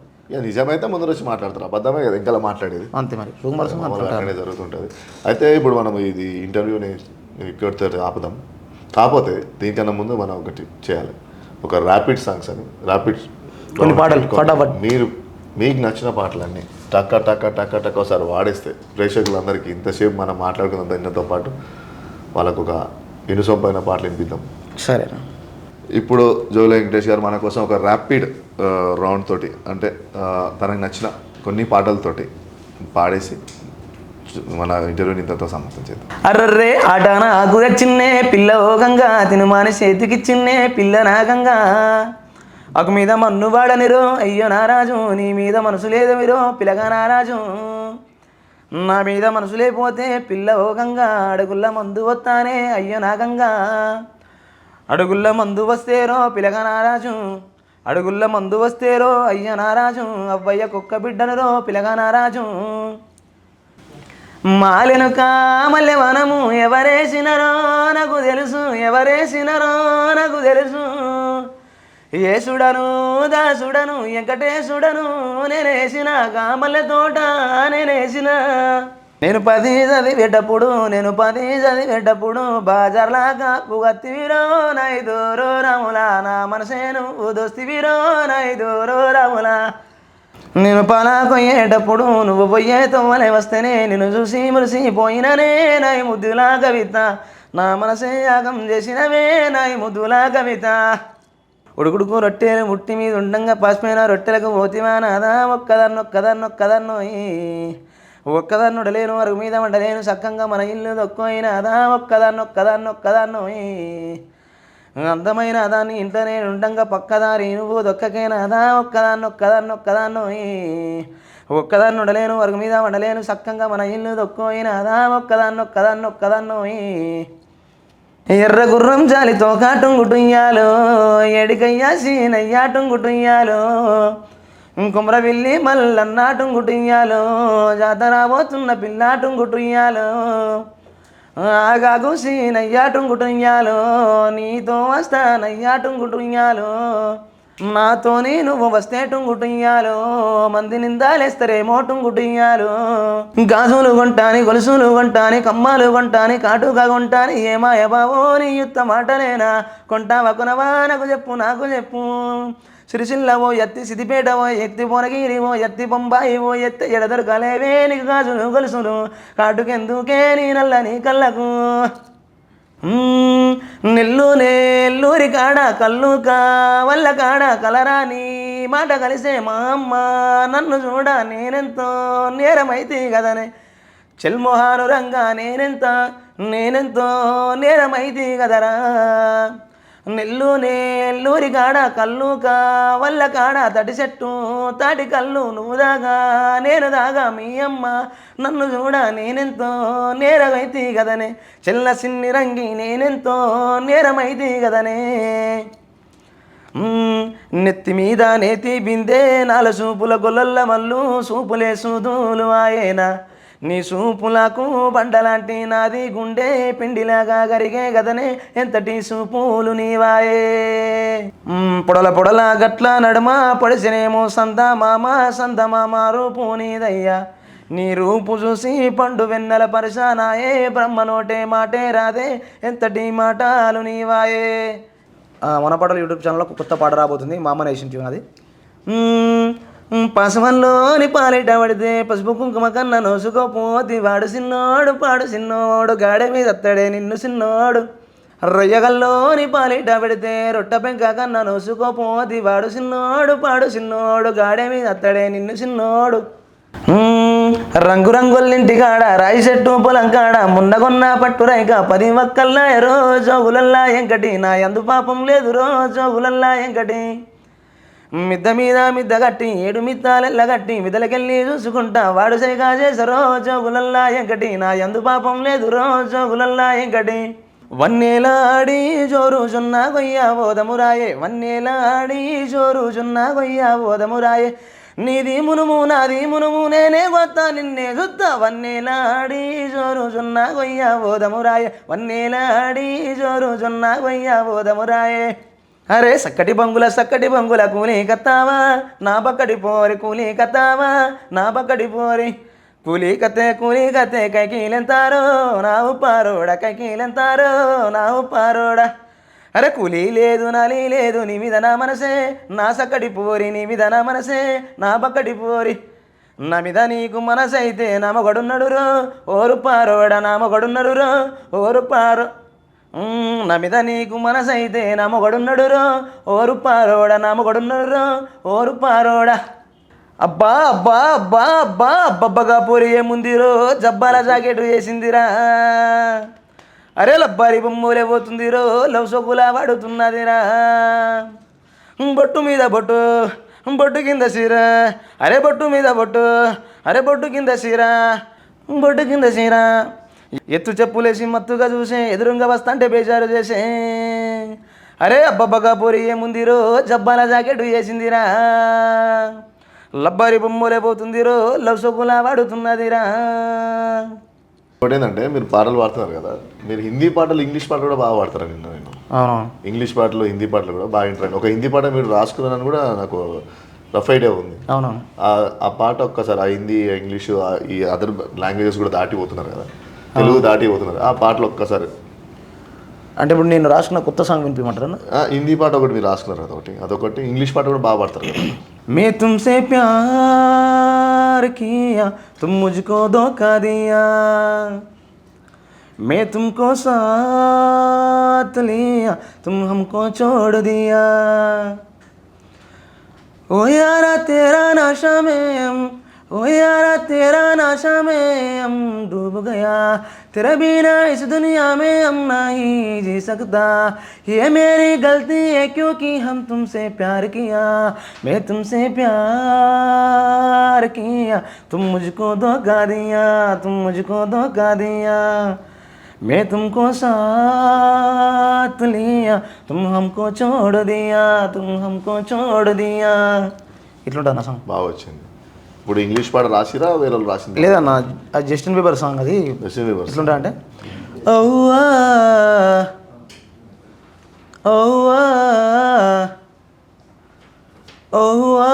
నిజమైతే ముందు వచ్చి మాట్లాడతారు, అబద్ధమే కదా ఇంకా మాట్లాడేది. అంతే మరి రూమర్స్ జరుగుతుంటుంది. అయితే ఇప్పుడు మనం ఇది ఇంటర్వ్యూని ఇక్కడ ఆపుదాం, కాకపోతే దీనికన్నా ముందు మనం ఒకటి చేయాలి, ఒక ర్యాపిడ్ సాంగ్స్ అని. కొన్ని పాటలు మీకు నచ్చిన పాటలన్నీ టక్క టక్క టక్క టక్క ఒకసారి వాడేస్తే ప్రేక్షకులందరికీ ఇంతసేపు మనం మాట్లాడుకున్న దానితో పాటు వాళ్ళకు ఒక ఇనుసొంపైన పాటలు వినిపిద్దాం. సరే. ఇప్పుడు జోగుల వెంకటేష్ గారు మన కోసం ఒక ర్యాపిడ్ రౌండ్ తోటి, అంటే తనకు నచ్చిన కొన్ని పాటలతోటి పాడేసి మన ఇంటర్వ్యూని ఇంతతో సమాప్తం చేద్దాం. అర్రర్రే ఆటాన ఆకు తెచ్చిన్నే పిల్ల ఓ గంగా తినుమాని చేతికిచ్చిన్నే పిల్ల నా గంగా ఆకు మీద మన్ను వాడనిరో అయ్యో నారాజు నీ మీద మనసు లేదు మీరు పిల్లగా నారాజు నా మీద మనసు లేకపోతే పిల్ల ఓ గంగా అడుగుల్ల మందు వస్తానే అయ్యో నా గంగా అడుగుల్ల మందు వస్తేరో పిల్లగా నారాజు అడుగుల్ల మందు వస్తేరో అయ్యో నారాజు అవ్వయ్య కుక్క బిడ్డనురో పిల్లగా నారాజు మాలెనుక మల్లె వనము ఎవరేసినరో నాకు తెలుసు ఎవరేసినరో నాకు తెలుసు యేసుడను దాసుడను వెంకటేశుడను నేనేసిన కామల్లె తోట నేనేసిన నేను 10 చదివేటప్పుడు బాజార్లాగా పుగత్తివిరో నైదోరో రాములా నా మనసేను దోస్తివిరో నైదోరో రాములా నేను పాలా కొయ్యేటప్పుడు నువ్వు పోయే తొవ్వలే వస్తేనే నిన్ను చూసి మురిసిపోయిననే నాయి ముద్దులా కవిత నా మనసే యాగం చేసినవే నాయి ముద్దులా కవిత ఉడుకుడుకు రొట్టెలు ముట్టి మీద ఉండంగా పాసిపోయిన రొట్టెలకు పోతివా నాదా ఒక్కదాన్నొక్కదాన్నొక్కదాన్నోయి ఒక్కదాన్నుడలేను అరుగు మీద వండలేను సక్కంగా మన ఇల్లు దొక్కోయినాదా ఒక్కదాన్నొక్కదాన్నొక్కదాన్నోయి అందమైన దాన్ని ఇంట్లోనే ఉండంగా పక్కదారి నువ్వు దొక్కకేనాదా ఒక్కదాన్నొక్కదాన్నొక్కదాన్నోయి ఒక్కదాన్ని ఉండలేను అరుగు మీద వండలేను సక్కంగా మన ఇల్లు దొక్కోయినాదా ఒక్కదాన్నొక్కదాన్నొక్కదాన్నోయి ఎర్ర గుర్రం జాలితో కాటుంగుటుయ్యాలో ఎడికయ్యాసి నయ్యాటుంగుటుయ్యాలో కుమ్ర వెళ్ళి మల్లన్నాటుంగుటుయ్యాలో జాతర పోతున్న పిల్లాటుంగుటుయ్యాలో ఆగాగుసి నయ్యాటుంగుటుయ్యాలో నీతో వస్తా నయ్యాటుంగుటుయ్యాలో నాతోని నువ్వు వస్తేటుంగుటుయ్యాలో మంది నిందాలేస్తారేమో టుంగుటుయ్యాలో గాజులు కొంటాని గొలుసులు కొంటాని కమ్మాలు కొంటాని కాటుగా కొంటాని ఏమాయ బావో నీ యుత్త మాటలేనా కొంటావా కొనవా నాకు చెప్పు సిరిసిల్లవో ఎత్తి సిద్దిపేటవో ఎత్తి పొనగిరివో ఎత్తి బొంబాయివో ఎత్తి ఎడదొరకలేవే నీకు గాజులు గొలుసులు కాటుకెందుకే నీ నల్లని కళ్ళకు నెల్లూరి కాడ కళ్ళు కావల్ల కాడ కలరాని మాట కలిసే మా అమ్మ నన్ను చూడ నేనెంతో నేరమైతే కదనే చెల్మోహాను రంగా నేనెంతో నేరమైతే కదరా నెల్లూరి కాడ కళ్ళు కావల్ల కాడ తడి చెట్టు తాటి కళ్ళు నువ్వు దాగా నేను దాగా మీ అమ్మ నన్ను చూడ నేనెంతో నేరమైతే కదనే చెల్ల సిన్ని రంగి నేనెంతో నేరమైతే కదనే నెత్తి మీద నేతి బిందే 4 సూపుల గొల్లల్ల మల్లు సూపులే సూదులు ఆయనా నీ సూపులకు బండలాంటి నాది గుండె పిండిలాగా గరిగే గదనే ఎంతటి సూపులు నీవాయే పొడల గట్ల నడుమ పొడిసినేమో సందమామ రూపు నీదయ్యా నీ రూపు చూసి పండు వెన్నెల పరిశానాయే బ్రహ్మ నోటే మాటే రాదే ఎంతటి మాటలు నీవాయే. మన పాటలు యూట్యూబ్ ఛానల్లో కొత్త పాట రాబోతుంది, మా అమ్మ నేషన్ ట్యూన్ అది. పశువల్లోని పాలిట పడితే పసుపు కుంకుమ కన్న నోసుకోపోతి వాడు సిన్నోడు గాడే మీద అత్తడే నిన్ను సిన్నోడు. రొయ్యగల్లోని పాలిట పెడితే రొట్ట పెంక కన్న నోసుకోపోతి వాడు సిన్నోడు గాడే మీద అత్తడే నిన్ను సిన్నోడు. రంగురంగులింటి కాడ రాయి చెట్టు పొలం కాడ మున్నగొన్న పట్టు రైక 10 వక్కల్లా రోజోగులల్లా ఎంకటి నా యందు పాపం లేదు రోజోగులల్లా ఎంకటి. మిద్ద గట్టి 7 మిత్తాలెల్లగట్టి మిదలకెళ్ళి చూసుకుంటా వాడు సైగా చేస రోజోగులల్లా ఎంకటి నా యందు పాపం లేదు రోజోగులల్లా ఎంకటి. వన్నేలాడి జోరు జొన్న గొయ్య ఓదమురాయే వన్నేలాడి జోరు జొన్న గొయ్య ఓదమురాయే నీది మునుము నాది మునుము నేనే గొత్త నిన్నే జుత్త వన్నేలాడి జోరు జొన్న గొయ్య ఓదమురాయే వన్నేలాడి జోరు జొన్న గొయ్య ఓదమురాయే. అరే సక్కటి బంగుల కూలి కత్తావా నా పక్కడి పోరి కూలి కత్తావా నా పక్కడి పోరి కూలి కత్తే కైకీలెంతారో నా ఉప్పారోడా. అరే కూలీ లేదు నాలి లేదు నీ మీద నా మనసే నా సక్కడి పోరి నీ మీద నా మనసే నా పక్కడి పోరి. నా మీద నీకు మనసైతే నా మొగడున్నడు రో ఓరు పారోడా నా మొగడున్నడు రో ఓరు పారో. నా మీద నీకు మనసైతే నా మొగడున్నడు రో ఓరు పారోడా నా మొగడున్నడు రో ఓరు పారోడా. అబ్బా అబ్బా అబ్బా అబ్బా అబ్బబ్బగా పోరి ఏముందిరో జబ్బాల జాకెట్ వేసిందిరా అరే లబ్బారి బొమ్మలే పోతుందిరో లవ్ సోకులా వాడుతున్నదిరా బొట్టు మీద బొట్టు బొట్టు కింద సీర అరే బొట్టు మీద బొట్టు అరే బొట్టు కింద సీర బొట్టు కింద సీర ఎత్తు చెప్పులేసి మత్తుగా చూసే ఎదురుగా వస్తాంటే బేజారు చేసే అరే అబ్బబ్బగా పోరి ఏముందిరో జబ్బాల జాకెట్ వేసిందిరా లబ్బారి బొమ్మలే పోతుందిరో లవ్ సోకులా వాడుతున్నదిరా. ఒకటి ఏంటంటే మీరు పాటలు పాడుతున్నారు కదా, మీరు హిందీ పాటలు ఇంగ్లీష్ పాటలు కూడా బాగా పాడతారు. నేను అవును ఇంగ్లీష్ పాటలు హిందీ పాటలు కూడా బాగా ఇంట్రెస్ట్. ఒక హిందీ పాట మీరు రాసుకున్నారని కూడా నాకు రఫ్ ఐడియా ఉంది. అవునవును ఆ పాట ఒక్కసారి ఆ హిందీ ఇంగ్లీషు ఈ అదర్ లాంగ్వేజెస్ కూడా దాటిపోతున్నారు కదా, తెలుగు దాటిపోతున్నారు. ఆ పాటలు ఒక్కసారి అంటే ఇప్పుడు నేను రాసుకున్న కొత్త సాంగ్ వినిపించమంటారా? హిందీ పాట ఒకటి మీరు రాసుకున్నారు అదొకటి ఇంగ్లీష్ పాట కూడా బాగా పాడతారు కదా. मैं तुमसे प्यार किया तुम मुझको धोखा दिया मैं तुमको साथ लिया तुम हमको छोड़ दिया ओ यारा तेरा नशा में हम ओ यारा तेरा नशा में हम डूब गया तेरे बिना इस दुनिया में हम नहीं जी सकता ये मेरी गलती है क्योंकि हम तुमसे प्यार किया मैं तुमसे प्यार किया तुम मुझको धोखा दिया तुम मुझको धोखा दिया मैं तुमको साथ लिया तुम हमको छोड़ दिया तुम हमको छोड़ दिया ఇట్లుంటుంది నా సాంగ్. బాగా వచ్చింది. ఇప్పుడు ఇంగ్లీష్ పాట రాసిరా వేరే వాళ్ళు రాసింది? లేదన్న అది జస్టిన్ బీబర్ సాంగ్. అది జస్టిన్ బీబర్ ఎట్లుంటా అంటే ova ova ova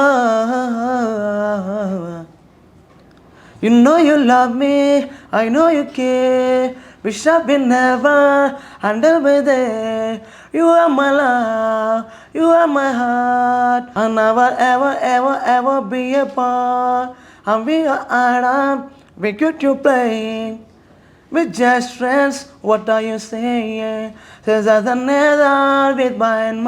You know you love me, I know you care. Wish I've been never under with there. You are my love, you are my heart. I'll never ever ever ever be apart. I'm with your Adam, we good to play. We're just friends, what are you saying? Says that I never with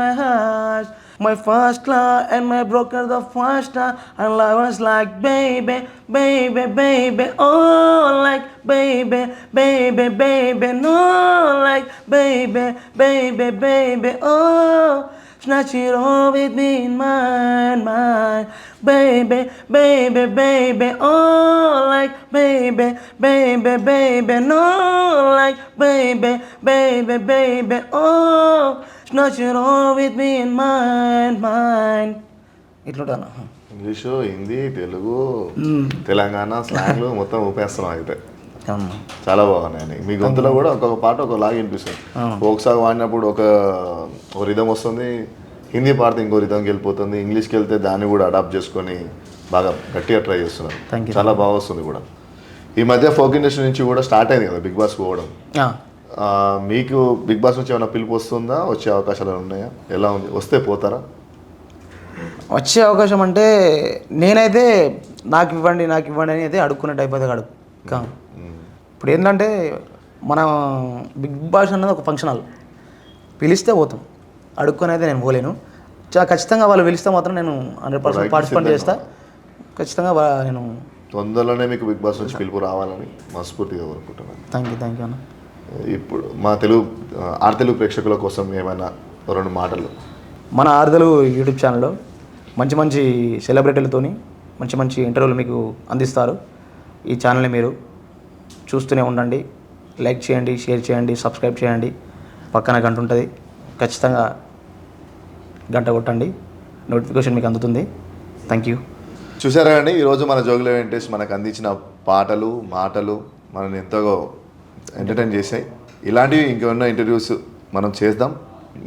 my heart. My first love and my broker the first time. And I was like baby, baby, baby, oh like baby, baby, baby, no like baby, baby, baby, oh snatch it all with me in mine, baby, baby, baby, oh like baby, baby, baby, no like baby, baby, baby, oh snatch it all with me in mine. ఇట్లుంటాను. ఇంగ్లీషు హిందీ తెలుగు తెలంగాణ స్లాంగ్లు మొత్తం ఊపేస్తున్నాం అయితే. చాలా బాగున్నాయి. మీ గొంతులో కూడా ఒక్కొక్క పాట ఒకలాగా వినిపిస్తుంది. ఫోక్ సాంగ్ వాడినప్పుడు ఒక రిధం వస్తుంది, హిందీ పాడితే ఇంకో రిధంకి వెళ్ళిపోతుంది, ఇంగ్లీష్కి వెళ్తే దాన్ని కూడా అడాప్ట్ చేసుకొని బాగా గట్టిగా ట్రై చేస్తున్నారు. చాలా బాగా వస్తుంది కూడా. ఈ మధ్య ఫోక్ ఇండస్ట్రీ నుంచి కూడా స్టార్ట్ అయింది కదా బిగ్ బాస్ పోవడం. మీకు బిగ్ బాస్ నుంచి ఏమైనా పిలుపు వస్తుందా? వచ్చే అవకాశాలు ఉన్నాయా? ఎలా ఉంది? వస్తే పోతారా? వచ్చే అవకాశం అంటే నేనైతే నాకు ఇవ్వండి అని అయితే అడుక్కునే టైప్ అయితే కాదు. ఇప్పుడు ఏంటంటే మన బిగ్ బాస్ అన్నది ఒక ఫంక్షన్ హాల్, పిలిస్తే పోతాం, అడుక్కొని అయితే నేను పోలేను. ఖచ్చితంగా వాళ్ళు పిలిస్తే మాత్రం నేను 100% పార్టిసిపేట్ చేస్తా. ఖచ్చితంగా నేను తొందరలోనే మీకు బిగ్ బాస్ నుంచి పిలుపు రావాలని మనస్ఫూర్తిగా కోరుకుంటున్నాను. థ్యాంక్ యూ అన్న. ఇప్పుడు మా ఆర్తెలుగు ప్రేక్షకుల కోసం ఏమైనా 2 మాటలు? మన ఆర్తెలుగు యూట్యూబ్ ఛానల్లో మంచి మంచి సెలబ్రిటీలతోని మంచి మంచి ఇంటర్వ్యూలు మీకు అందిస్తారు. ఈ ఛానల్ని మీరు చూస్తూనే ఉండండి. లైక్ చేయండి, షేర్ చేయండి, సబ్స్క్రైబ్ చేయండి. పక్కన గంట ఉంటుంది, ఖచ్చితంగా గంట కొట్టండి, నోటిఫికేషన్ మీకు అందుతుంది. Thank you. చూసారా అండి, ఈరోజు మన జోగుల వెంకటేష్ మనకు అందించిన పాటలు మాటలు మనల్ని ఎంతో ఎంటర్టైన్ చేశాయి. ఇలాంటివి ఇంకేమన్నా ఇంటర్వ్యూస్ మనం చేద్దాం,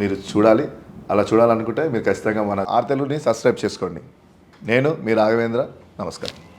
మీరు చూడాలి. అలా చూడాలనుకుంటే మీరు ఖచ్చితంగా మన ఆర్తెలుగుని సబ్స్క్రైబ్ చేసుకోండి. నేను మీ రాఘవేంద్ర. నమస్కారం.